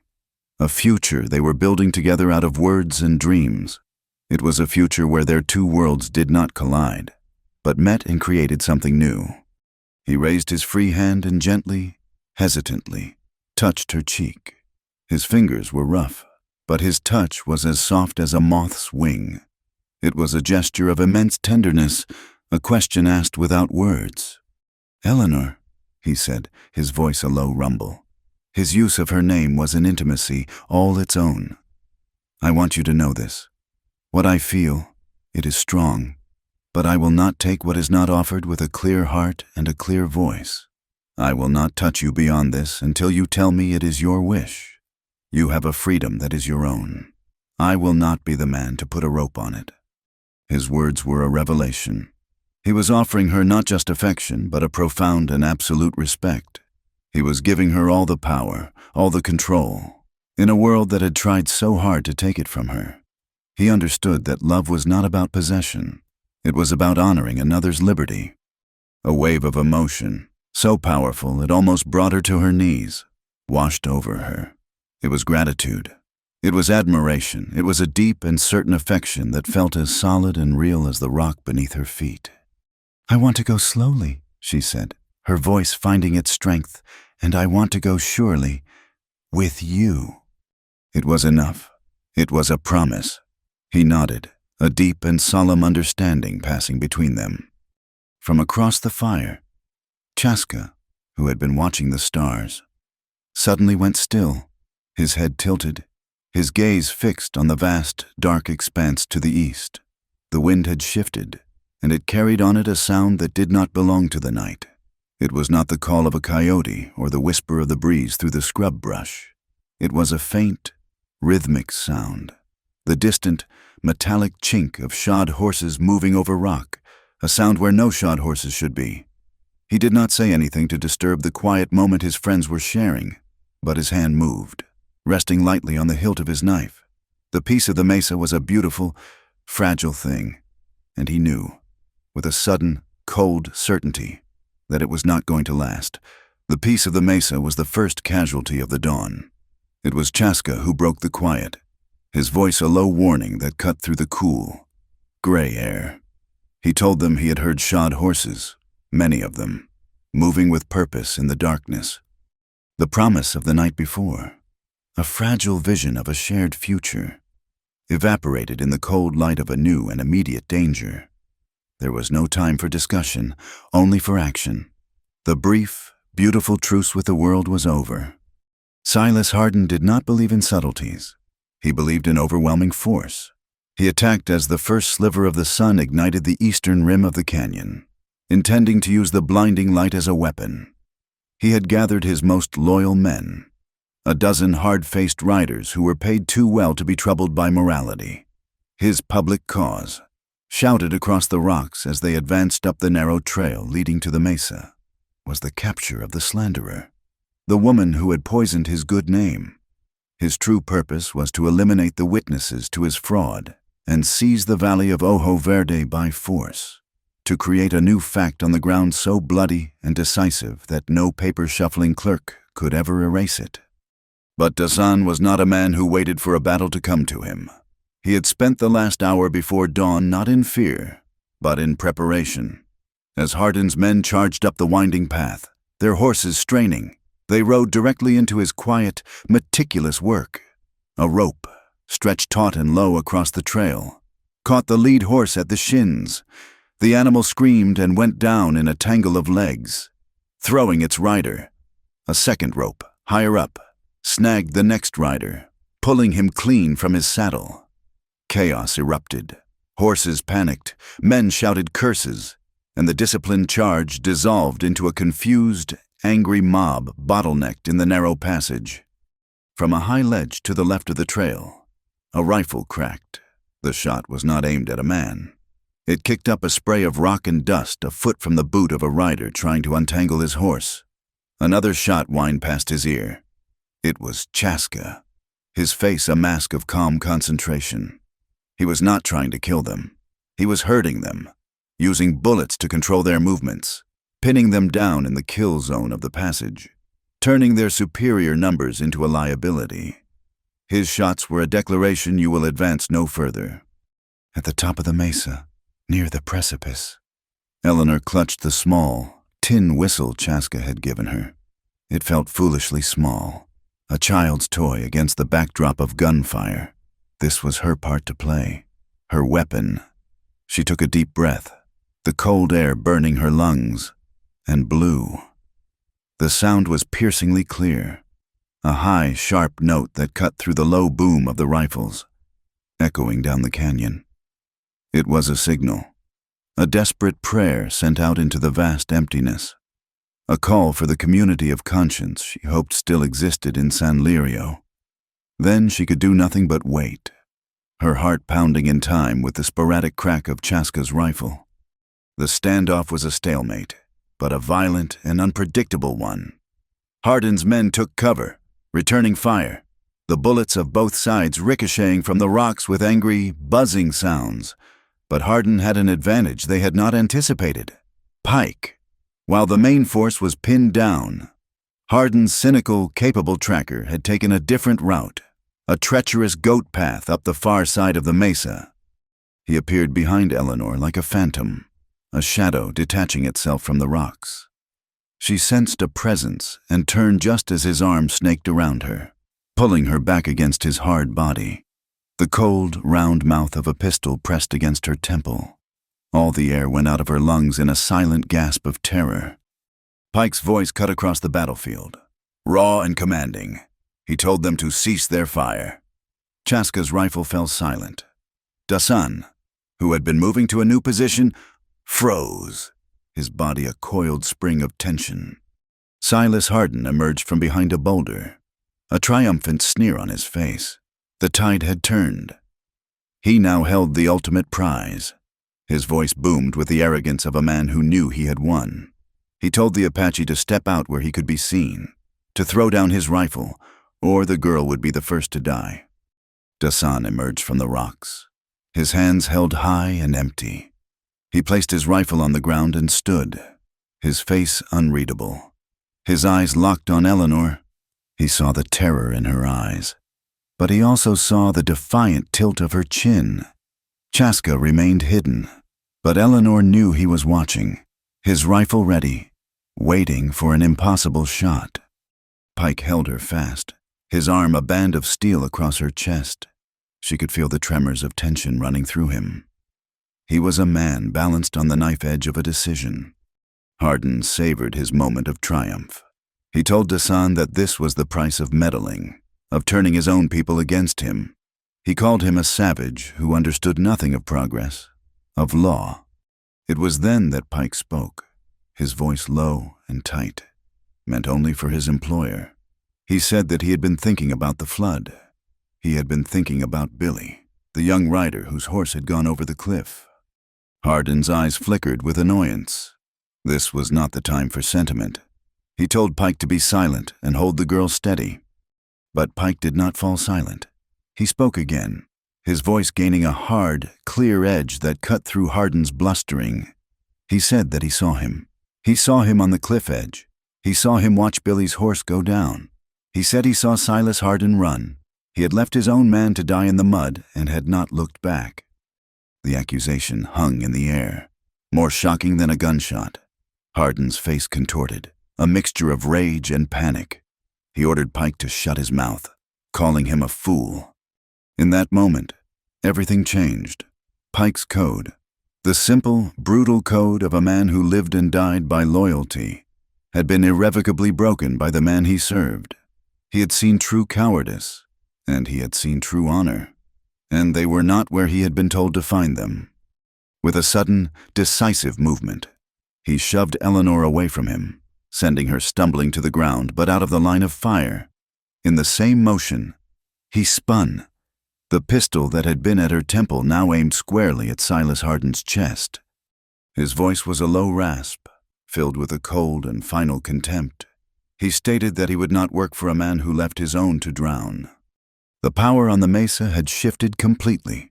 a future they were building together out of words and dreams. It was a future where their two worlds did not collide, but met and created something new. He raised his free hand and gently, hesitantly, touched her cheek. His fingers were rough, but his touch was as soft as a moth's wing. It was a gesture of immense tenderness, a question asked without words. "Eleanor," he said, his voice a low rumble. His use of her name was an intimacy all its own. "I want you to know this. What I feel, it is strong, but I will not take what is not offered with a clear heart and a clear voice. I will not touch you beyond this until you tell me it is your wish. You have a freedom that is your own. I will not be the man to put a rope on it." His words were a revelation. He was offering her not just affection, but a profound and absolute respect. He was giving her all the power, all the control, in a world that had tried so hard to take it from her. He understood that love was not about possession. It was about honoring another's liberty. A wave of emotion, so powerful it almost brought her to her knees, washed over her. It was gratitude. It was admiration. It was a deep and certain affection that felt as solid and real as the rock beneath her feet. "I want to go slowly," she said, her voice finding its strength, "and I want to go surely, with you." It was enough. It was a promise. He nodded, a deep and solemn understanding passing between them. From across the fire, Chaska, who had been watching the stars, suddenly went still, his head tilted, his gaze fixed on the vast, dark expanse to the east. The wind had shifted, and it carried on it a sound that did not belong to the night. It was not the call of a coyote or the whisper of the breeze through the scrub brush. It was a faint, rhythmic sound, the distant, metallic chink of shod horses moving over rock, a sound where no shod horses should be. He did not say anything to disturb the quiet moment his friends were sharing, but his hand moved, resting lightly on the hilt of his knife. The piece of the mesa was a beautiful, fragile thing, and he knew, with a sudden, cold certainty, that it was not going to last. The piece of the mesa was the first casualty of the dawn. It was Chaska who broke the quiet, his voice a low warning that cut through the cool, gray air. He told them he had heard shod horses, many of them, moving with purpose in the darkness. The promise of the night before, a fragile vision of a shared future, evaporated in the cold light of a new and immediate danger. There was no time for discussion, only for action. The brief, beautiful truce with the world was over. Silas Hardin did not believe in subtleties. He believed in overwhelming force. He attacked as the first sliver of the sun ignited the eastern rim of the canyon, intending to use the blinding light as a weapon. He had gathered his most loyal men, a dozen hard-faced riders who were paid too well to be troubled by morality. His public cause, shouted across the rocks as they advanced up the narrow trail leading to the mesa, was the capture of the slanderer, the woman who had poisoned his good name. His true purpose was to eliminate the witnesses to his fraud and seize the valley of Ojo Verde by force, to create a new fact on the ground so bloody and decisive that no paper-shuffling clerk could ever erase it. But Dasan was not a man who waited for a battle to come to him. He had spent the last hour before dawn not in fear, but in preparation. As Hardin's men charged up the winding path, their horses straining, they rode directly into his quiet, meticulous work. A rope, stretched taut and low across the trail, caught the lead horse at the shins. The animal screamed and went down in a tangle of legs. Throwing its rider, a second rope, higher up, snagged the next rider, pulling him clean from his saddle. Chaos erupted. Horses panicked, men shouted curses, and the disciplined charge dissolved into a confused, angry mob bottlenecked in the narrow passage. From a high ledge to the left of the trail, a rifle cracked. The shot was not aimed at a man. It kicked up a spray of rock and dust a foot from the boot of a rider trying to untangle his horse. Another shot whined past his ear. It was Chaska, his face a mask of calm concentration. He was not trying to kill them. He was hurting them, using bullets to control their movements, pinning them down in the kill zone of the passage, turning their superior numbers into a liability. His shots were a declaration you will advance no further. At the top of the mesa, near the precipice, Eleanor clutched the small, tin whistle Chaska had given her. It felt foolishly small, a child's toy against the backdrop of gunfire. This was her part to play, her weapon. She took a deep breath, the cold air burning her lungs, and blew. The sound was piercingly clear, a high, sharp note that cut through the low boom of the rifles, echoing down the canyon. It was a signal, a desperate prayer sent out into the vast emptiness, a call for the community of conscience she hoped still existed in San Lirio. Then she could do nothing but wait, her heart pounding in time with the sporadic crack of Chaska's rifle. The standoff was a stalemate, but a violent and unpredictable one. Hardin's men took cover, returning fire, the bullets of both sides ricocheting from the rocks with angry, buzzing sounds. But Hardin had an advantage they had not anticipated: pike. While the main force was pinned down, Hardin's cynical, capable tracker had taken a different route, a treacherous goat path up the far side of the mesa. He appeared behind Eleanor like a phantom, a shadow detaching itself from the rocks. She sensed a presence and turned just as his arm snaked around her, pulling her back against his hard body. The cold, round mouth of a pistol pressed against her temple. All the air went out of her lungs in a silent gasp of terror. Pike's voice cut across the battlefield. Raw and commanding, he told them to cease their fire. Chaska's rifle fell silent. Dasan, who had been moving to a new position, froze, his body a coiled spring of tension. Silas Harden emerged from behind a boulder, a triumphant sneer on his face. The tide had turned. He now held the ultimate prize. His voice boomed with the arrogance of a man who knew he had won. He told the Apache to step out where he could be seen, to throw down his rifle, or the girl would be the first to die. Dasan emerged from the rocks, his hands held high and empty. He placed his rifle on the ground and stood, his face unreadable. His eyes locked on Eleanor. He saw the terror in her eyes, but he also saw the defiant tilt of her chin. Chaska remained hidden, but Eleanor knew he was watching, his rifle ready, waiting for an impossible shot. Pike held her fast, his arm a band of steel across her chest. She could feel the tremors of tension running through him. He was a man balanced on the knife edge of a decision. Harden savored his moment of triumph. He told Dasan that this was the price of meddling, of turning his own people against him. He called him a savage who understood nothing of progress, of law. It was then that Pike spoke, his voice low and tight, meant only for his employer. He said that he had been thinking about the flood. He had been thinking about Billy, the young rider whose horse had gone over the cliff. Harden's eyes flickered with annoyance. This was not the time for sentiment. He told Pike to be silent and hold the girl steady. But Pike did not fall silent. He spoke again, his voice gaining a hard, clear edge that cut through Harden's blustering. He said that he saw him. He saw him on the cliff edge. He saw him watch Billy's horse go down. He said he saw Silas Harden run. He had left his own man to die in the mud and had not looked back. The accusation hung in the air, more shocking than a gunshot. Harden's face contorted, a mixture of rage and panic. He ordered Pike to shut his mouth, calling him a fool. In that moment, everything changed. Pike's code, the simple, brutal code of a man who lived and died by loyalty, had been irrevocably broken by the man he served. He had seen true cowardice, and he had seen true honor, and they were not where he had been told to find them. With a sudden, decisive movement, he shoved Eleanor away from him, sending her stumbling to the ground but out of the line of fire. In the same motion, he spun. The pistol that had been at her temple now aimed squarely at Silas Harden's chest. His voice was a low rasp, filled with a cold and final contempt. He stated that he would not work for a man who left his own to drown. The power on the mesa had shifted completely.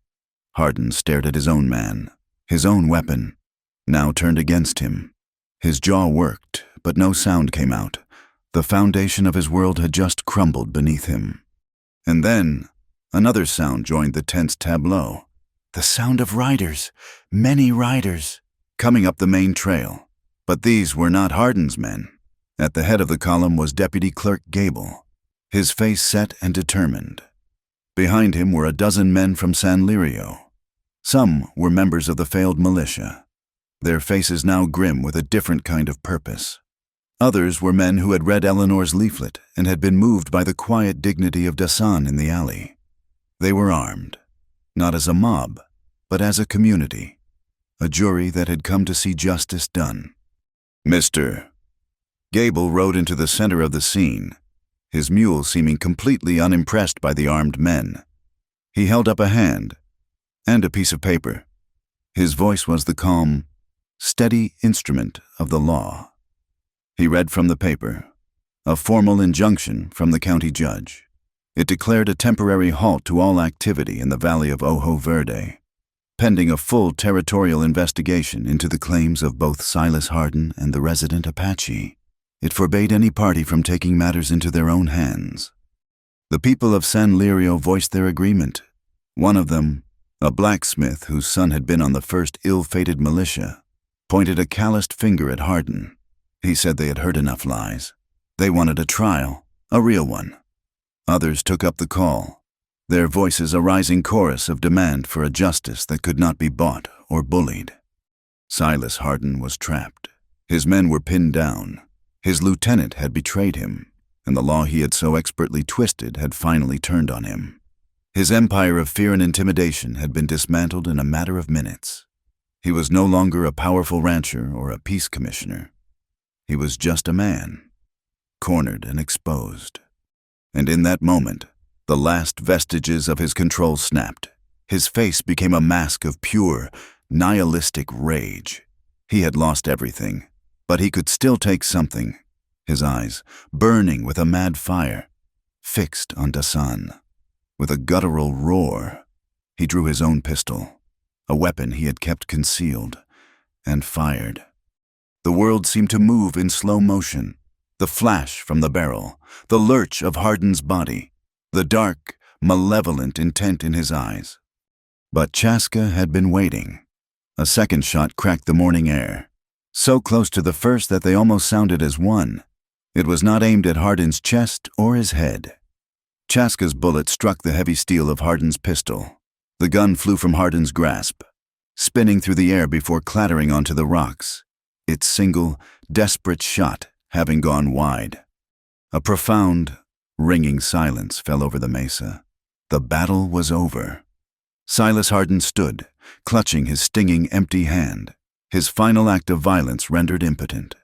Harden stared at his own man, his own weapon, now turned against him. His jaw worked, but no sound came out. The foundation of his world had just crumbled beneath him. And then, another sound joined the tense tableau. The sound of riders, many riders, coming up the main trail. But these were not Harden's men. At the head of the column was Deputy Clerk Gable, his face set and determined. Behind him were a dozen men from San Lirio. Some were members of the failed militia, their faces now grim with a different kind of purpose. Others were men who had read Eleanor's leaflet and had been moved by the quiet dignity of Dasan in the alley. They were armed, not as a mob, but as a community, a jury that had come to see justice done. Mr. Gable rode into the center of the scene, his mule seeming completely unimpressed by the armed men. He held up a hand and a piece of paper. His voice was the calm, steady instrument of the law. He read from the paper, a formal injunction from the county judge. It declared a temporary halt to all activity in the valley of Ojo Verde, pending a full territorial investigation into the claims of both Silas Harden and the resident Apache. It forbade any party from taking matters into their own hands. The people of San Lirio voiced their agreement. One of them, a blacksmith whose son had been on the first ill-fated militia, pointed a calloused finger at Harden. He said they had heard enough lies. They wanted a trial, a real one. Others took up the call, their voices a rising chorus of demand for a justice that could not be bought or bullied. Silas Harden was trapped. His men were pinned down. His lieutenant had betrayed him, and the law he had so expertly twisted had finally turned on him. His empire of fear and intimidation had been dismantled in a matter of minutes. He was no longer a powerful rancher or a peace commissioner. He was just a man, cornered and exposed. And in that moment, the last vestiges of his control snapped. His face became a mask of pure, nihilistic rage. He had lost everything, but he could still take something. His eyes, burning with a mad fire, fixed on Dasan. With a guttural roar, he drew his own pistol, a weapon he had kept concealed, and fired. The world seemed to move in slow motion. The flash from the barrel, the lurch of Hardin's body, the dark, malevolent intent in his eyes. But Chaska had been waiting. A second shot cracked the morning air, so close to the first that they almost sounded as one. It was not aimed at Hardin's chest or his head. Chaska's bullet struck the heavy steel of Hardin's pistol. The gun flew from Hardin's grasp, spinning through the air before clattering onto the rocks, its single, desperate shot having gone wide. A profound, ringing silence fell over the mesa. The battle was over. Silas Hardin stood, clutching his stinging, empty hand, his final act of violence rendered impotent.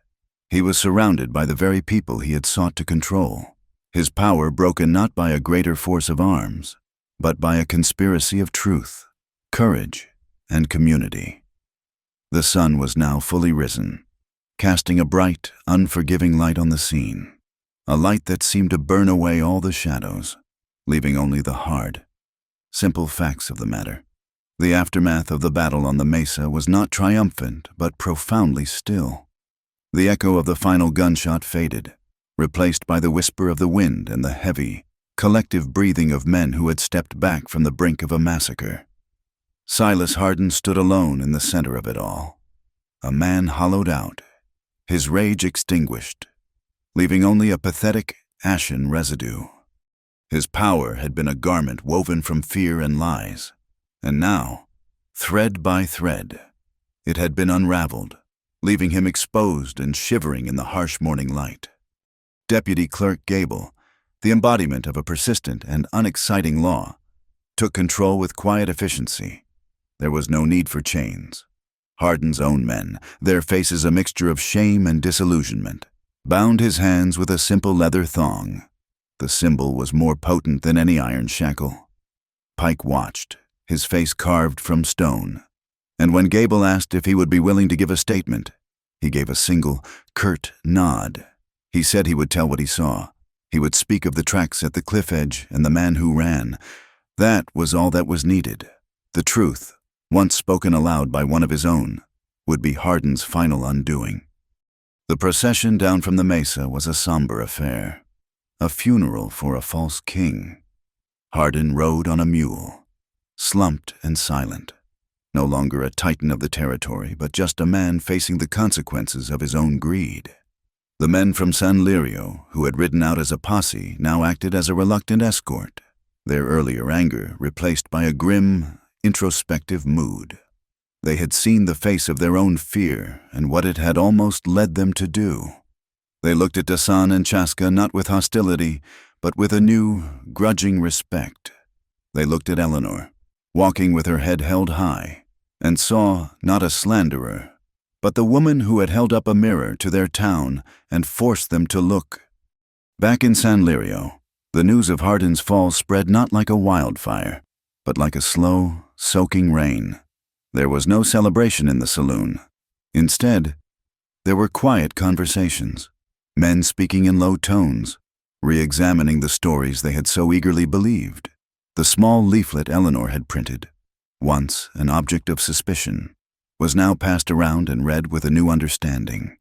He was surrounded by the very people he had sought to control, his power broken not by a greater force of arms, but by a conspiracy of truth, courage, and community. The sun was now fully risen, casting a bright, unforgiving light on the scene, a light that seemed to burn away all the shadows, leaving only the hard, simple facts of the matter. The aftermath of the battle on the mesa was not triumphant, but profoundly still. The echo of the final gunshot faded, replaced by the whisper of the wind and the heavy, collective breathing of men who had stepped back from the brink of a massacre. Silas Hardin stood alone in the center of it all, a man hollowed out, his rage extinguished, leaving only a pathetic, ashen residue. His power had been a garment woven from fear and lies, and now, thread by thread, it had been unraveled, leaving him exposed and shivering in the harsh morning light. Deputy Clerk Gable, the embodiment of a persistent and unexciting law, took control with quiet efficiency. There was no need for chains. Hardin's own men, their faces a mixture of shame and disillusionment, bound his hands with a simple leather thong. The symbol was more potent than any iron shackle. Pike watched, his face carved from stone, and when Gable asked if he would be willing to give a statement, he gave a single, curt nod. He said he would tell what he saw. He would speak of the tracks at the cliff edge and the man who ran. That was all that was needed. The truth, once spoken aloud by one of his own, would be Hardin's final undoing. The procession down from the mesa was a somber affair, a funeral for a false king. Hardin rode on a mule, slumped and silent, no longer a titan of the territory, but just a man facing the consequences of his own greed. The men from San Lirio, who had ridden out as a posse, now acted as a reluctant escort, their earlier anger replaced by a grim, introspective mood. They had seen the face of their own fear and what it had almost led them to do. They looked at Dasan and Chaska not with hostility, but with a new, grudging respect. They looked at Eleanor, walking with her head held high, and saw not a slanderer, but the woman who had held up a mirror to their town and forced them to look. Back in San Lirio, the news of Hardin's fall spread not like a wildfire, but like a slow, soaking rain. There was no celebration in the saloon. Instead, there were quiet conversations, men speaking in low tones, re-examining the stories they had so eagerly believed. The small leaflet Eleanor had printed, once an object of suspicion, was now passed around and read with a new understanding.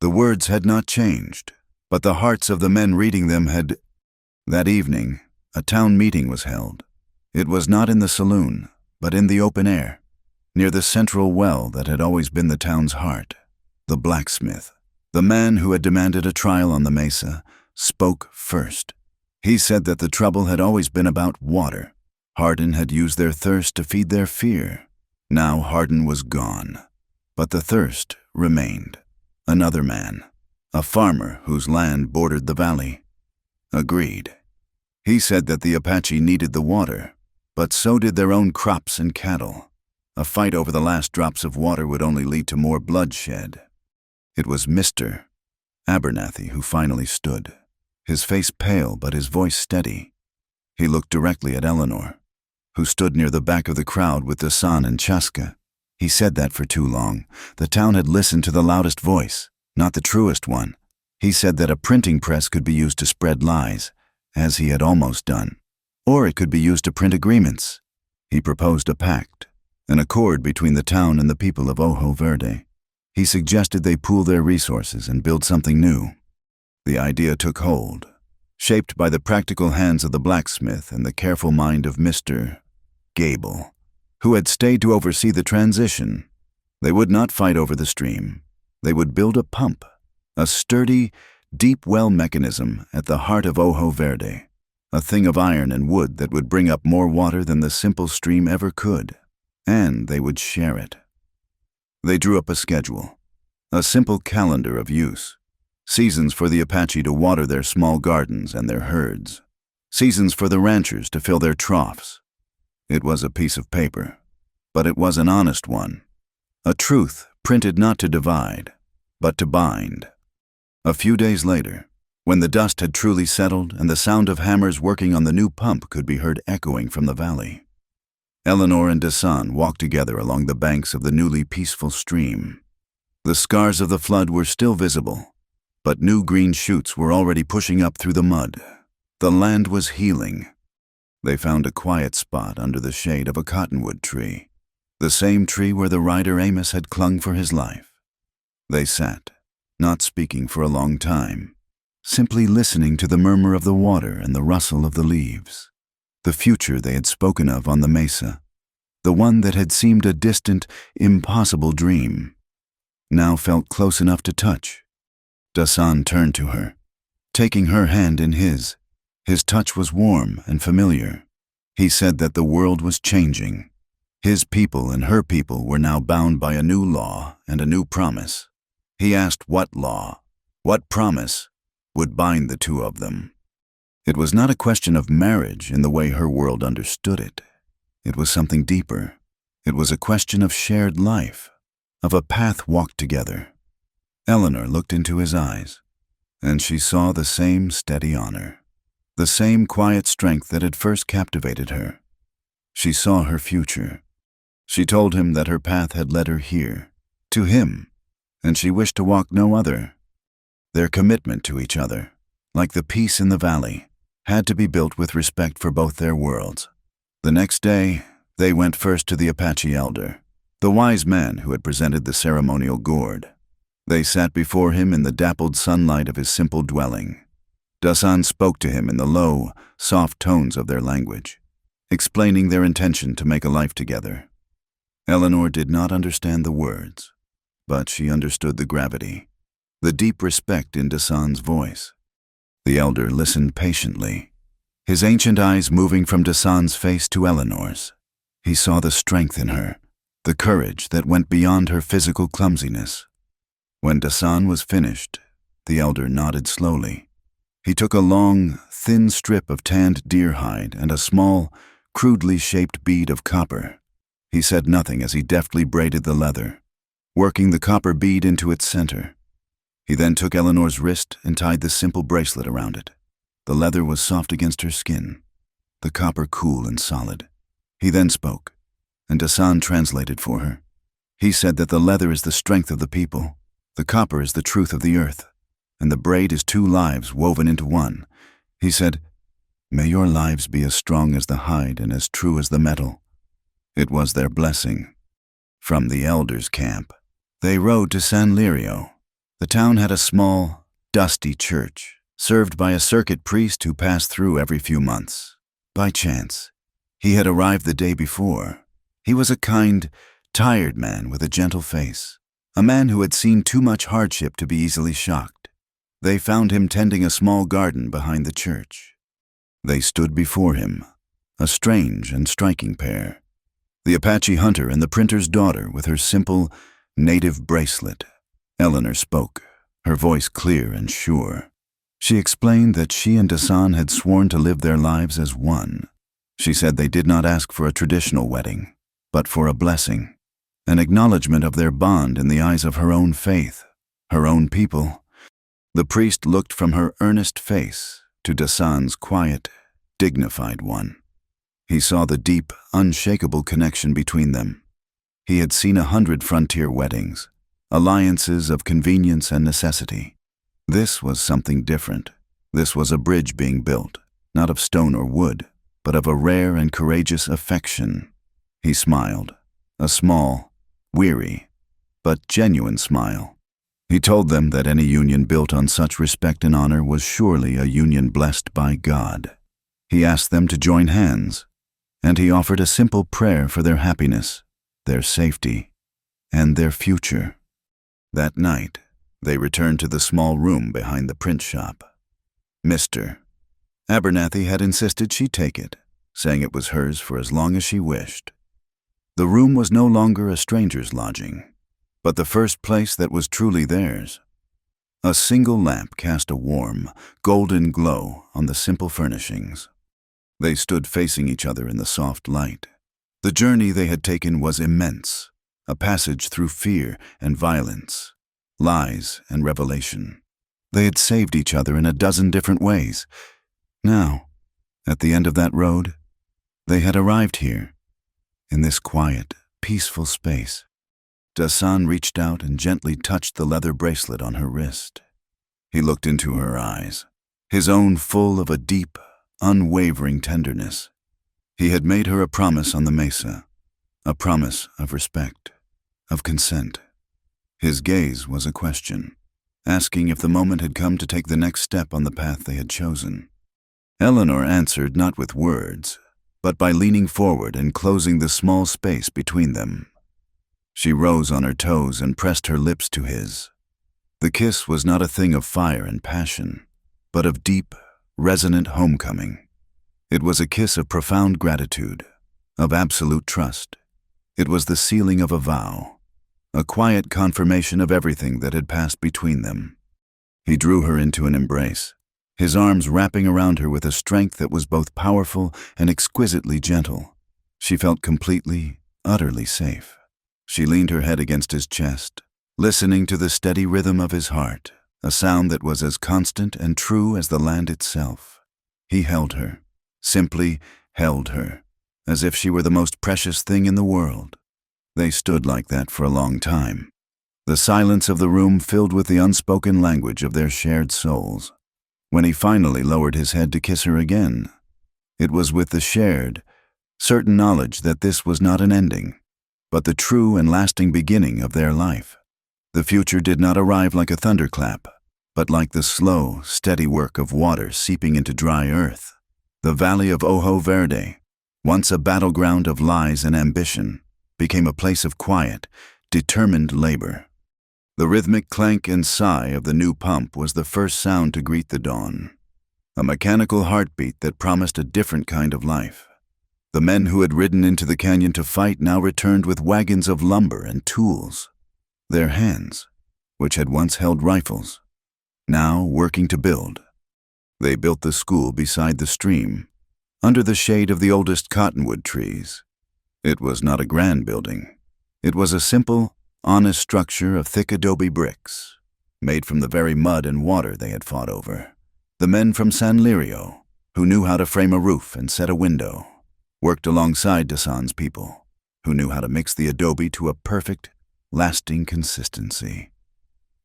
The words had not changed, but the hearts of the men reading them had. That evening, a town meeting was held. It was not in the saloon, but in the open air, near the central well that had always been the town's heart. The blacksmith, the man who had demanded a trial on the mesa, spoke first. He said that the trouble had always been about water. Hardin had used their thirst to feed their fear. Now Hardin was gone, but the thirst remained. Another man, a farmer whose land bordered the valley. Agreed. He said that the Apache needed the water, but so did their own crops and cattle. A fight over the last drops of water would only lead to more bloodshed. It was Mr. Abernathy who finally stood, his face pale but his voice steady. He looked directly at Eleanor, who stood near the back of the crowd with Dasan and Chaska. He said that for too long. The town had listened to the loudest voice, not the truest one. He said that a printing press could be used to spread lies, as he had almost done, or it could be used to print agreements. He proposed a pact, an accord between the town and the people of Ojo Verde. He suggested they pool their resources and build something new. The idea took hold, shaped by the practical hands of the blacksmith and the careful mind of Mr. Gable, who had stayed to oversee the transition. They would not fight over the stream. They would build a pump, a sturdy, deep well mechanism at the heart of Ojo Verde, a thing of iron and wood that would bring up more water than the simple stream ever could, and they would share it. They drew up a schedule, a simple calendar of use, seasons for the Apache to water their small gardens and their herds, seasons for the ranchers to fill their troughs. It was a piece of paper, but it was an honest one, a truth printed not to divide, but to bind. A few days later, when the dust had truly settled and the sound of hammers working on the new pump could be heard echoing from the valley, Eleanor and Dasan walked together along the banks of the newly peaceful stream. The scars of the flood were still visible, but new green shoots were already pushing up through the mud. The land was healing. They found a quiet spot under the shade of a cottonwood tree, the same tree where the rider Amos had clung for his life. They sat, not speaking for a long time, simply listening to the murmur of the water and the rustle of the leaves. The future they had spoken of on the mesa, the one that had seemed a distant, impossible dream, now felt close enough to touch. Dasan turned to her, taking her hand in his. His touch was warm and familiar. He said that the world was changing. His people and her people were now bound by a new law and a new promise. He asked what law, what promise, would bind the two of them. It was not a question of marriage in the way her world understood it. It was something deeper. It was a question of shared life, of a path walked together. Eleanor looked into his eyes, and she saw the same steady honor, the same quiet strength that had first captivated her. She saw her future. She told him that her path had led her here, to him, and she wished to walk no other. Their commitment to each other, like the peace in the valley, had to be built with respect for both their worlds. The next day, they went first to the Apache elder, the wise man who had presented the ceremonial gourd. They sat before him in the dappled sunlight of his simple dwelling. Dasan spoke to him in the low, soft tones of their language, explaining their intention to make a life together. Eleanor did not understand the words, but she understood the gravity, the deep respect in Dasan's voice. The elder listened patiently, his ancient eyes moving from Dasan's face to Eleanor's. He saw the strength in her, the courage that went beyond her physical clumsiness. When Dasan was finished, the elder nodded slowly. He took a long, thin strip of tanned deer hide and a small, crudely shaped bead of copper. He said nothing as he deftly braided the leather, working the copper bead into its center. He then took Eleanor's wrist and tied the simple bracelet around it. The leather was soft against her skin, the copper cool and solid. He then spoke, and Dasan translated for her. He said that the leather is the strength of the people, the copper is the truth of the earth, and the braid is two lives woven into one. He said, "May your lives be as strong as the hide and as true as the metal." It was their blessing. From the elders' camp, they rode to San Lirio. The town had a small, dusty church, served by a circuit priest who passed through every few months. By chance, he had arrived the day before. He was a kind, tired man with a gentle face, a man who had seen too much hardship to be easily shocked. They found him tending a small garden behind the church. They stood before him, a strange and striking pair. The Apache hunter and the printer's daughter with her simple, native bracelet. Eleanor spoke, her voice clear and sure. She explained that she and Dasan had sworn to live their lives as one. She said they did not ask for a traditional wedding, but for a blessing, an acknowledgement of their bond in the eyes of her own faith, her own people. The priest looked from her earnest face to Dasan's quiet, dignified one. He saw the deep, unshakable connection between them. He had seen 100 frontier weddings, alliances of convenience and necessity. This was something different. This was a bridge being built, not of stone or wood, but of a rare and courageous affection. He smiled, a small, weary, but genuine smile. He told them that any union built on such respect and honor was surely a union blessed by God. He asked them to join hands, and he offered a simple prayer for their happiness, their safety, and their future. That night, they returned to the small room behind the print shop. Mr. Abernathy had insisted she take it, saying it was hers for as long as she wished. The room was no longer a stranger's lodging, but the first place that was truly theirs. A single lamp cast a warm, golden glow on the simple furnishings. They stood facing each other in the soft light. The journey they had taken was immense, a passage through fear and violence, lies and revelation. They had saved each other in a dozen different ways. Now, at the end of that road, they had arrived here, in this quiet, peaceful space. Dasan reached out and gently touched the leather bracelet on her wrist. He looked into her eyes, his own full of a deep, unwavering tenderness. He had made her a promise on the mesa, a promise of respect, of consent. His gaze was a question, asking if the moment had come to take the next step on the path they had chosen. Eleanor answered not with words, but by leaning forward and closing the small space between them. She rose on her toes and pressed her lips to his. The kiss was not a thing of fire and passion, but of deep, resonant homecoming. It was a kiss of profound gratitude, of absolute trust. It was the sealing of a vow, a quiet confirmation of everything that had passed between them. He drew her into an embrace, his arms wrapping around her with a strength that was both powerful and exquisitely gentle. She felt completely, utterly safe. She leaned her head against his chest, listening to the steady rhythm of his heart, a sound that was as constant and true as the land itself. He held her, simply held her, as if she were the most precious thing in the world. They stood like that for a long time, the silence of the room filled with the unspoken language of their shared souls. When he finally lowered his head to kiss her again, it was with the shared, certain knowledge that this was not an ending, but the true and lasting beginning of their life. The future did not arrive like a thunderclap, but like the slow, steady work of water seeping into dry earth. The valley of Ojo Verde, once a battleground of lies and ambition, became a place of quiet, determined labor. The rhythmic clank and sigh of the new pump was the first sound to greet the dawn, a mechanical heartbeat that promised a different kind of life. The men who had ridden into the canyon to fight now returned with wagons of lumber and tools. Their hands, which had once held rifles, now working to build. They built the school beside the stream, under the shade of the oldest cottonwood trees. It was not a grand building. It was a simple, honest structure of thick adobe bricks, made from the very mud and water they had fought over. The men from San Lirio, who knew how to frame a roof and set a window, worked alongside Dasan's people, who knew how to mix the adobe to a perfect, lasting consistency.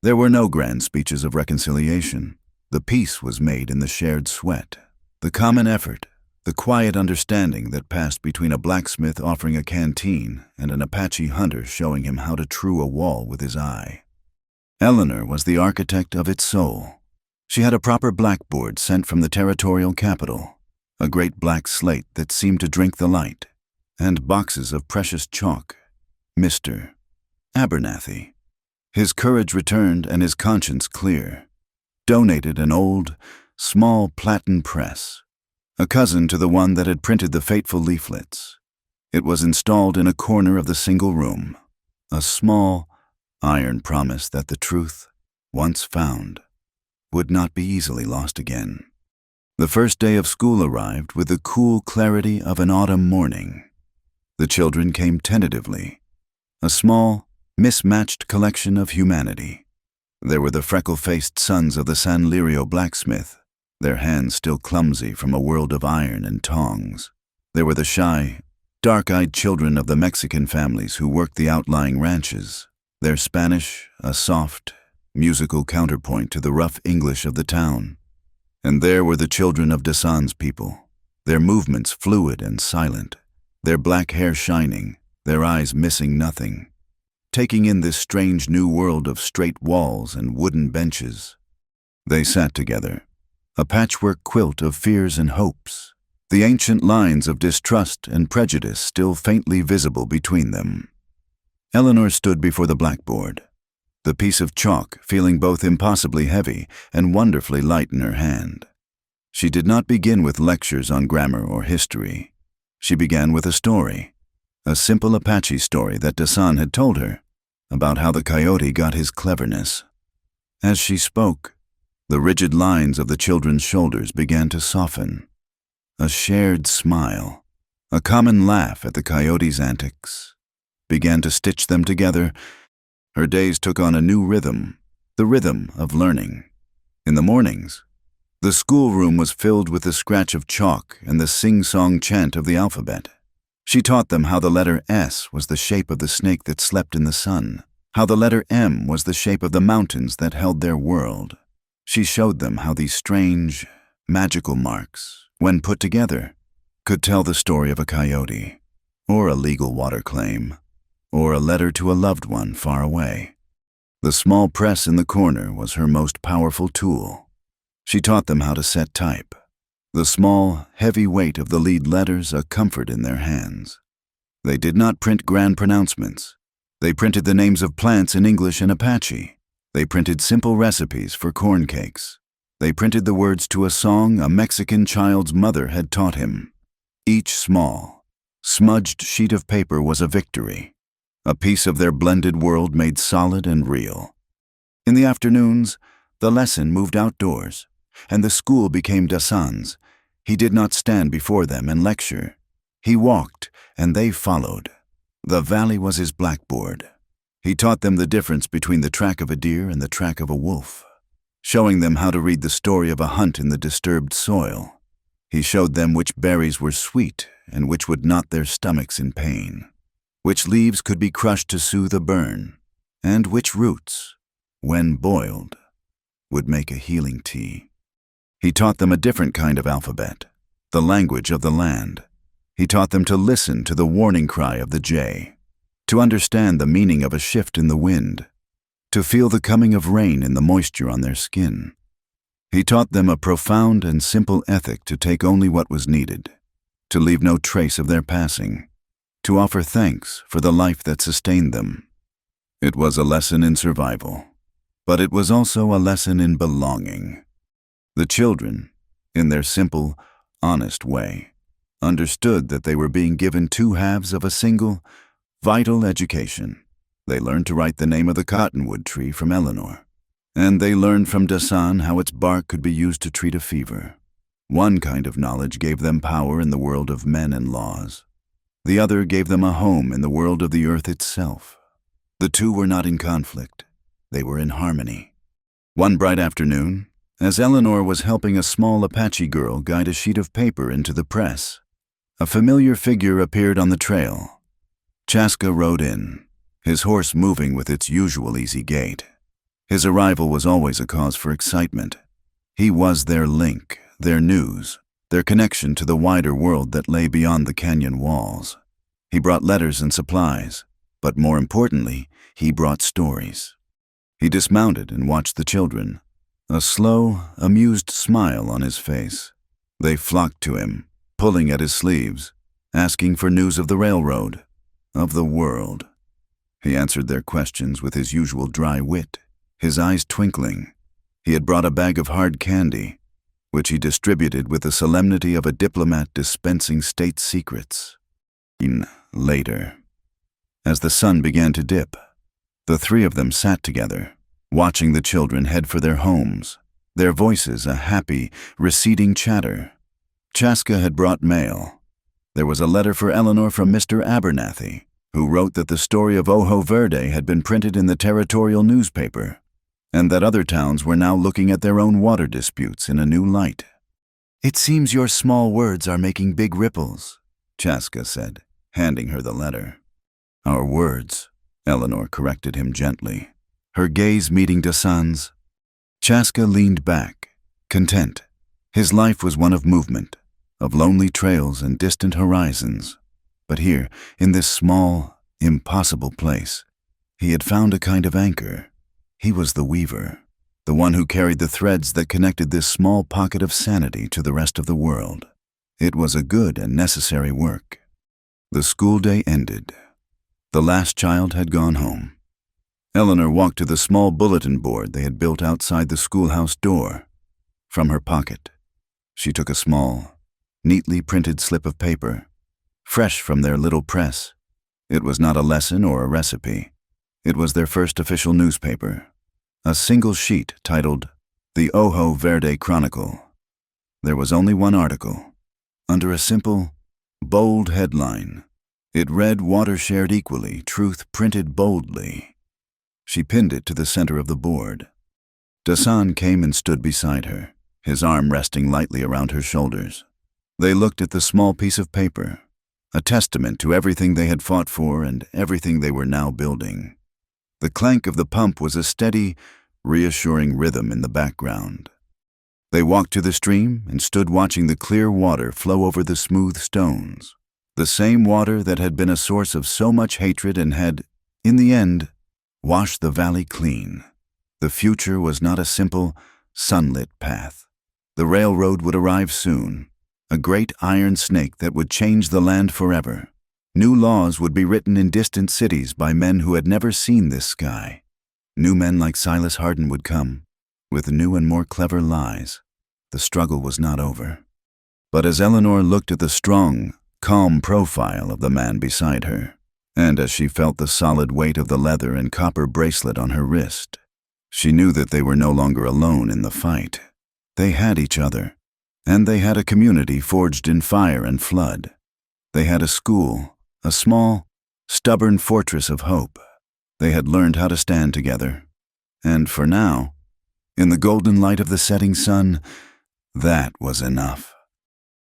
There were no grand speeches of reconciliation. The peace was made in the shared sweat, the common effort, the quiet understanding that passed between a blacksmith offering a canteen and an Apache hunter showing him how to true a wall with his eye. Eleanor was the architect of its soul. She had a proper blackboard sent from the territorial capital, a great black slate that seemed to drink the light, and boxes of precious chalk. Mr. Abernathy, his courage returned and his conscience clear, donated an old, small platen press, a cousin to the one that had printed the fateful leaflets. It was installed in a corner of the single room, a small, iron promise that the truth, once found, would not be easily lost again. The first day of school arrived with the cool clarity of an autumn morning. The children came tentatively, a small, mismatched collection of humanity. There were the freckle-faced sons of the San Lirio blacksmith, their hands still clumsy from a world of iron and tongs. There were the shy, dark-eyed children of the Mexican families who worked the outlying ranches, their Spanish a soft, musical counterpoint to the rough English of the town. And there were the children of Dasan's people, their movements fluid and silent, their black hair shining, their eyes missing nothing, taking in this strange new world of straight walls and wooden benches. They sat together, a patchwork quilt of fears and hopes, the ancient lines of distrust and prejudice still faintly visible between them. Eleanor stood before the blackboard, the piece of chalk feeling both impossibly heavy and wonderfully light in her hand. She did not begin with lectures on grammar or history. She began with a story, a simple Apache story that Dasan had told her, about how the coyote got his cleverness. As she spoke, the rigid lines of the children's shoulders began to soften. A shared smile, a common laugh at the coyote's antics, began to stitch them together. Her days took on a new rhythm, the rhythm of learning. In the mornings, the schoolroom was filled with the scratch of chalk and the sing-song chant of the alphabet. She taught them how the letter S was the shape of the snake that slept in the sun, how the letter M was the shape of the mountains that held their world. She showed them how these strange, magical marks, when put together, could tell the story of a coyote, or a legal water claim, or a letter to a loved one far away. The small press in the corner was her most powerful tool. She taught them how to set type, the small, heavy weight of the lead letters a comfort in their hands. They did not print grand pronouncements. They printed the names of plants in English and Apache. They printed simple recipes for corn cakes. They printed the words to a song a Mexican child's mother had taught him. Each small, smudged sheet of paper was a victory, a piece of their blended world made solid and real. In the afternoons, the lesson moved outdoors, and the school became Dasan's. He did not stand before them and lecture. He walked, and they followed. The valley was his blackboard. He taught them the difference between the track of a deer and the track of a wolf, showing them how to read the story of a hunt in the disturbed soil. He showed them which berries were sweet and which would knot their stomachs in pain, which leaves could be crushed to soothe a burn, and which roots, when boiled, would make a healing tea. He taught them a different kind of alphabet, the language of the land. He taught them to listen to the warning cry of the jay, to understand the meaning of a shift in the wind, to feel the coming of rain in the moisture on their skin. He taught them a profound and simple ethic to take only what was needed, to leave no trace of their passing, to offer thanks for the life that sustained them. It was a lesson in survival, but it was also a lesson in belonging. The children, in their simple, honest way, understood that they were being given two halves of a single, vital education. They learned to write the name of the cottonwood tree from Eleanor, and they learned from Dasan how its bark could be used to treat a fever. One kind of knowledge gave them power in the world of men and laws. The other gave them a home in the world of the earth itself. The two were not in conflict. They were in harmony. One bright afternoon, as Eleanor was helping a small Apache girl guide a sheet of paper into the press, a familiar figure appeared on the trail. Chaska rode in, his horse moving with its usual easy gait. His arrival was always a cause for excitement. He was their link, their news, their connection to the wider world that lay beyond the canyon walls. He brought letters and supplies, but more importantly, he brought stories. He dismounted and watched the children, a slow, amused smile on his face. They flocked to him, pulling at his sleeves, asking for news of the railroad, of the world. He answered their questions with his usual dry wit, his eyes twinkling. He had brought a bag of hard candy, which he distributed with the solemnity of a diplomat dispensing state secrets. Later, as the sun began to dip, the three of them sat together, watching the children head for their homes, their voices a happy, receding chatter. Chaska had brought mail. There was a letter for Eleanor from Mr. Abernathy, who wrote that the story of Ojo Verde had been printed in the territorial newspaper, and that other towns were now looking at their own water disputes in a new light. "It seems your small words are making big ripples," Chaska said, handing her the letter. "Our words," Eleanor corrected him gently, her gaze meeting Dasan's. Chaska leaned back, content. His life was one of movement, of lonely trails and distant horizons. But here, in this small, impossible place, he had found a kind of anchor. He was the weaver, the one who carried the threads that connected this small pocket of sanity to the rest of the world. It was a good and necessary work. The school day ended. The last child had gone home. Eleanor walked to the small bulletin board they had built outside the schoolhouse door. From her pocket, she took a small, neatly printed slip of paper, fresh from their little press. It was not a lesson or a recipe. It was their first official newspaper, a single sheet titled The Ojo Verde Chronicle. There was only one article, under a simple, bold headline. It read, "Water shared equally, truth printed boldly." She pinned it to the center of the board. Dasan came and stood beside her, his arm resting lightly around her shoulders. They looked at the small piece of paper, a testament to everything they had fought for and everything they were now building. The clank of the pump was a steady, reassuring rhythm in the background. They walked to the stream and stood watching the clear water flow over the smooth stones, the same water that had been a source of so much hatred and had, in the end, washed the valley clean. The future was not a simple, sunlit path. The railroad would arrive soon, a great iron snake that would change the land forever. New laws would be written in distant cities by men who had never seen this sky. New men like Silas Harden would come, with new and more clever lies. The struggle was not over. But as Eleanor looked at the strong, calm profile of the man beside her, and as she felt the solid weight of the leather and copper bracelet on her wrist, she knew that they were no longer alone in the fight. They had each other, and they had a community forged in fire and flood. They had a school, a small, stubborn fortress of hope. They had learned how to stand together. And for now, in the golden light of the setting sun, that was enough.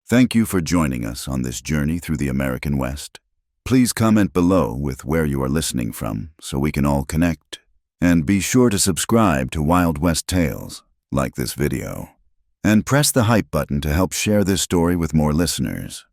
Thank you for joining us on this journey through the American West. Please comment below with where you are listening from so we can all connect. And be sure to subscribe to Wild West Tales, like this video. And press the hype button to help share this story with more listeners.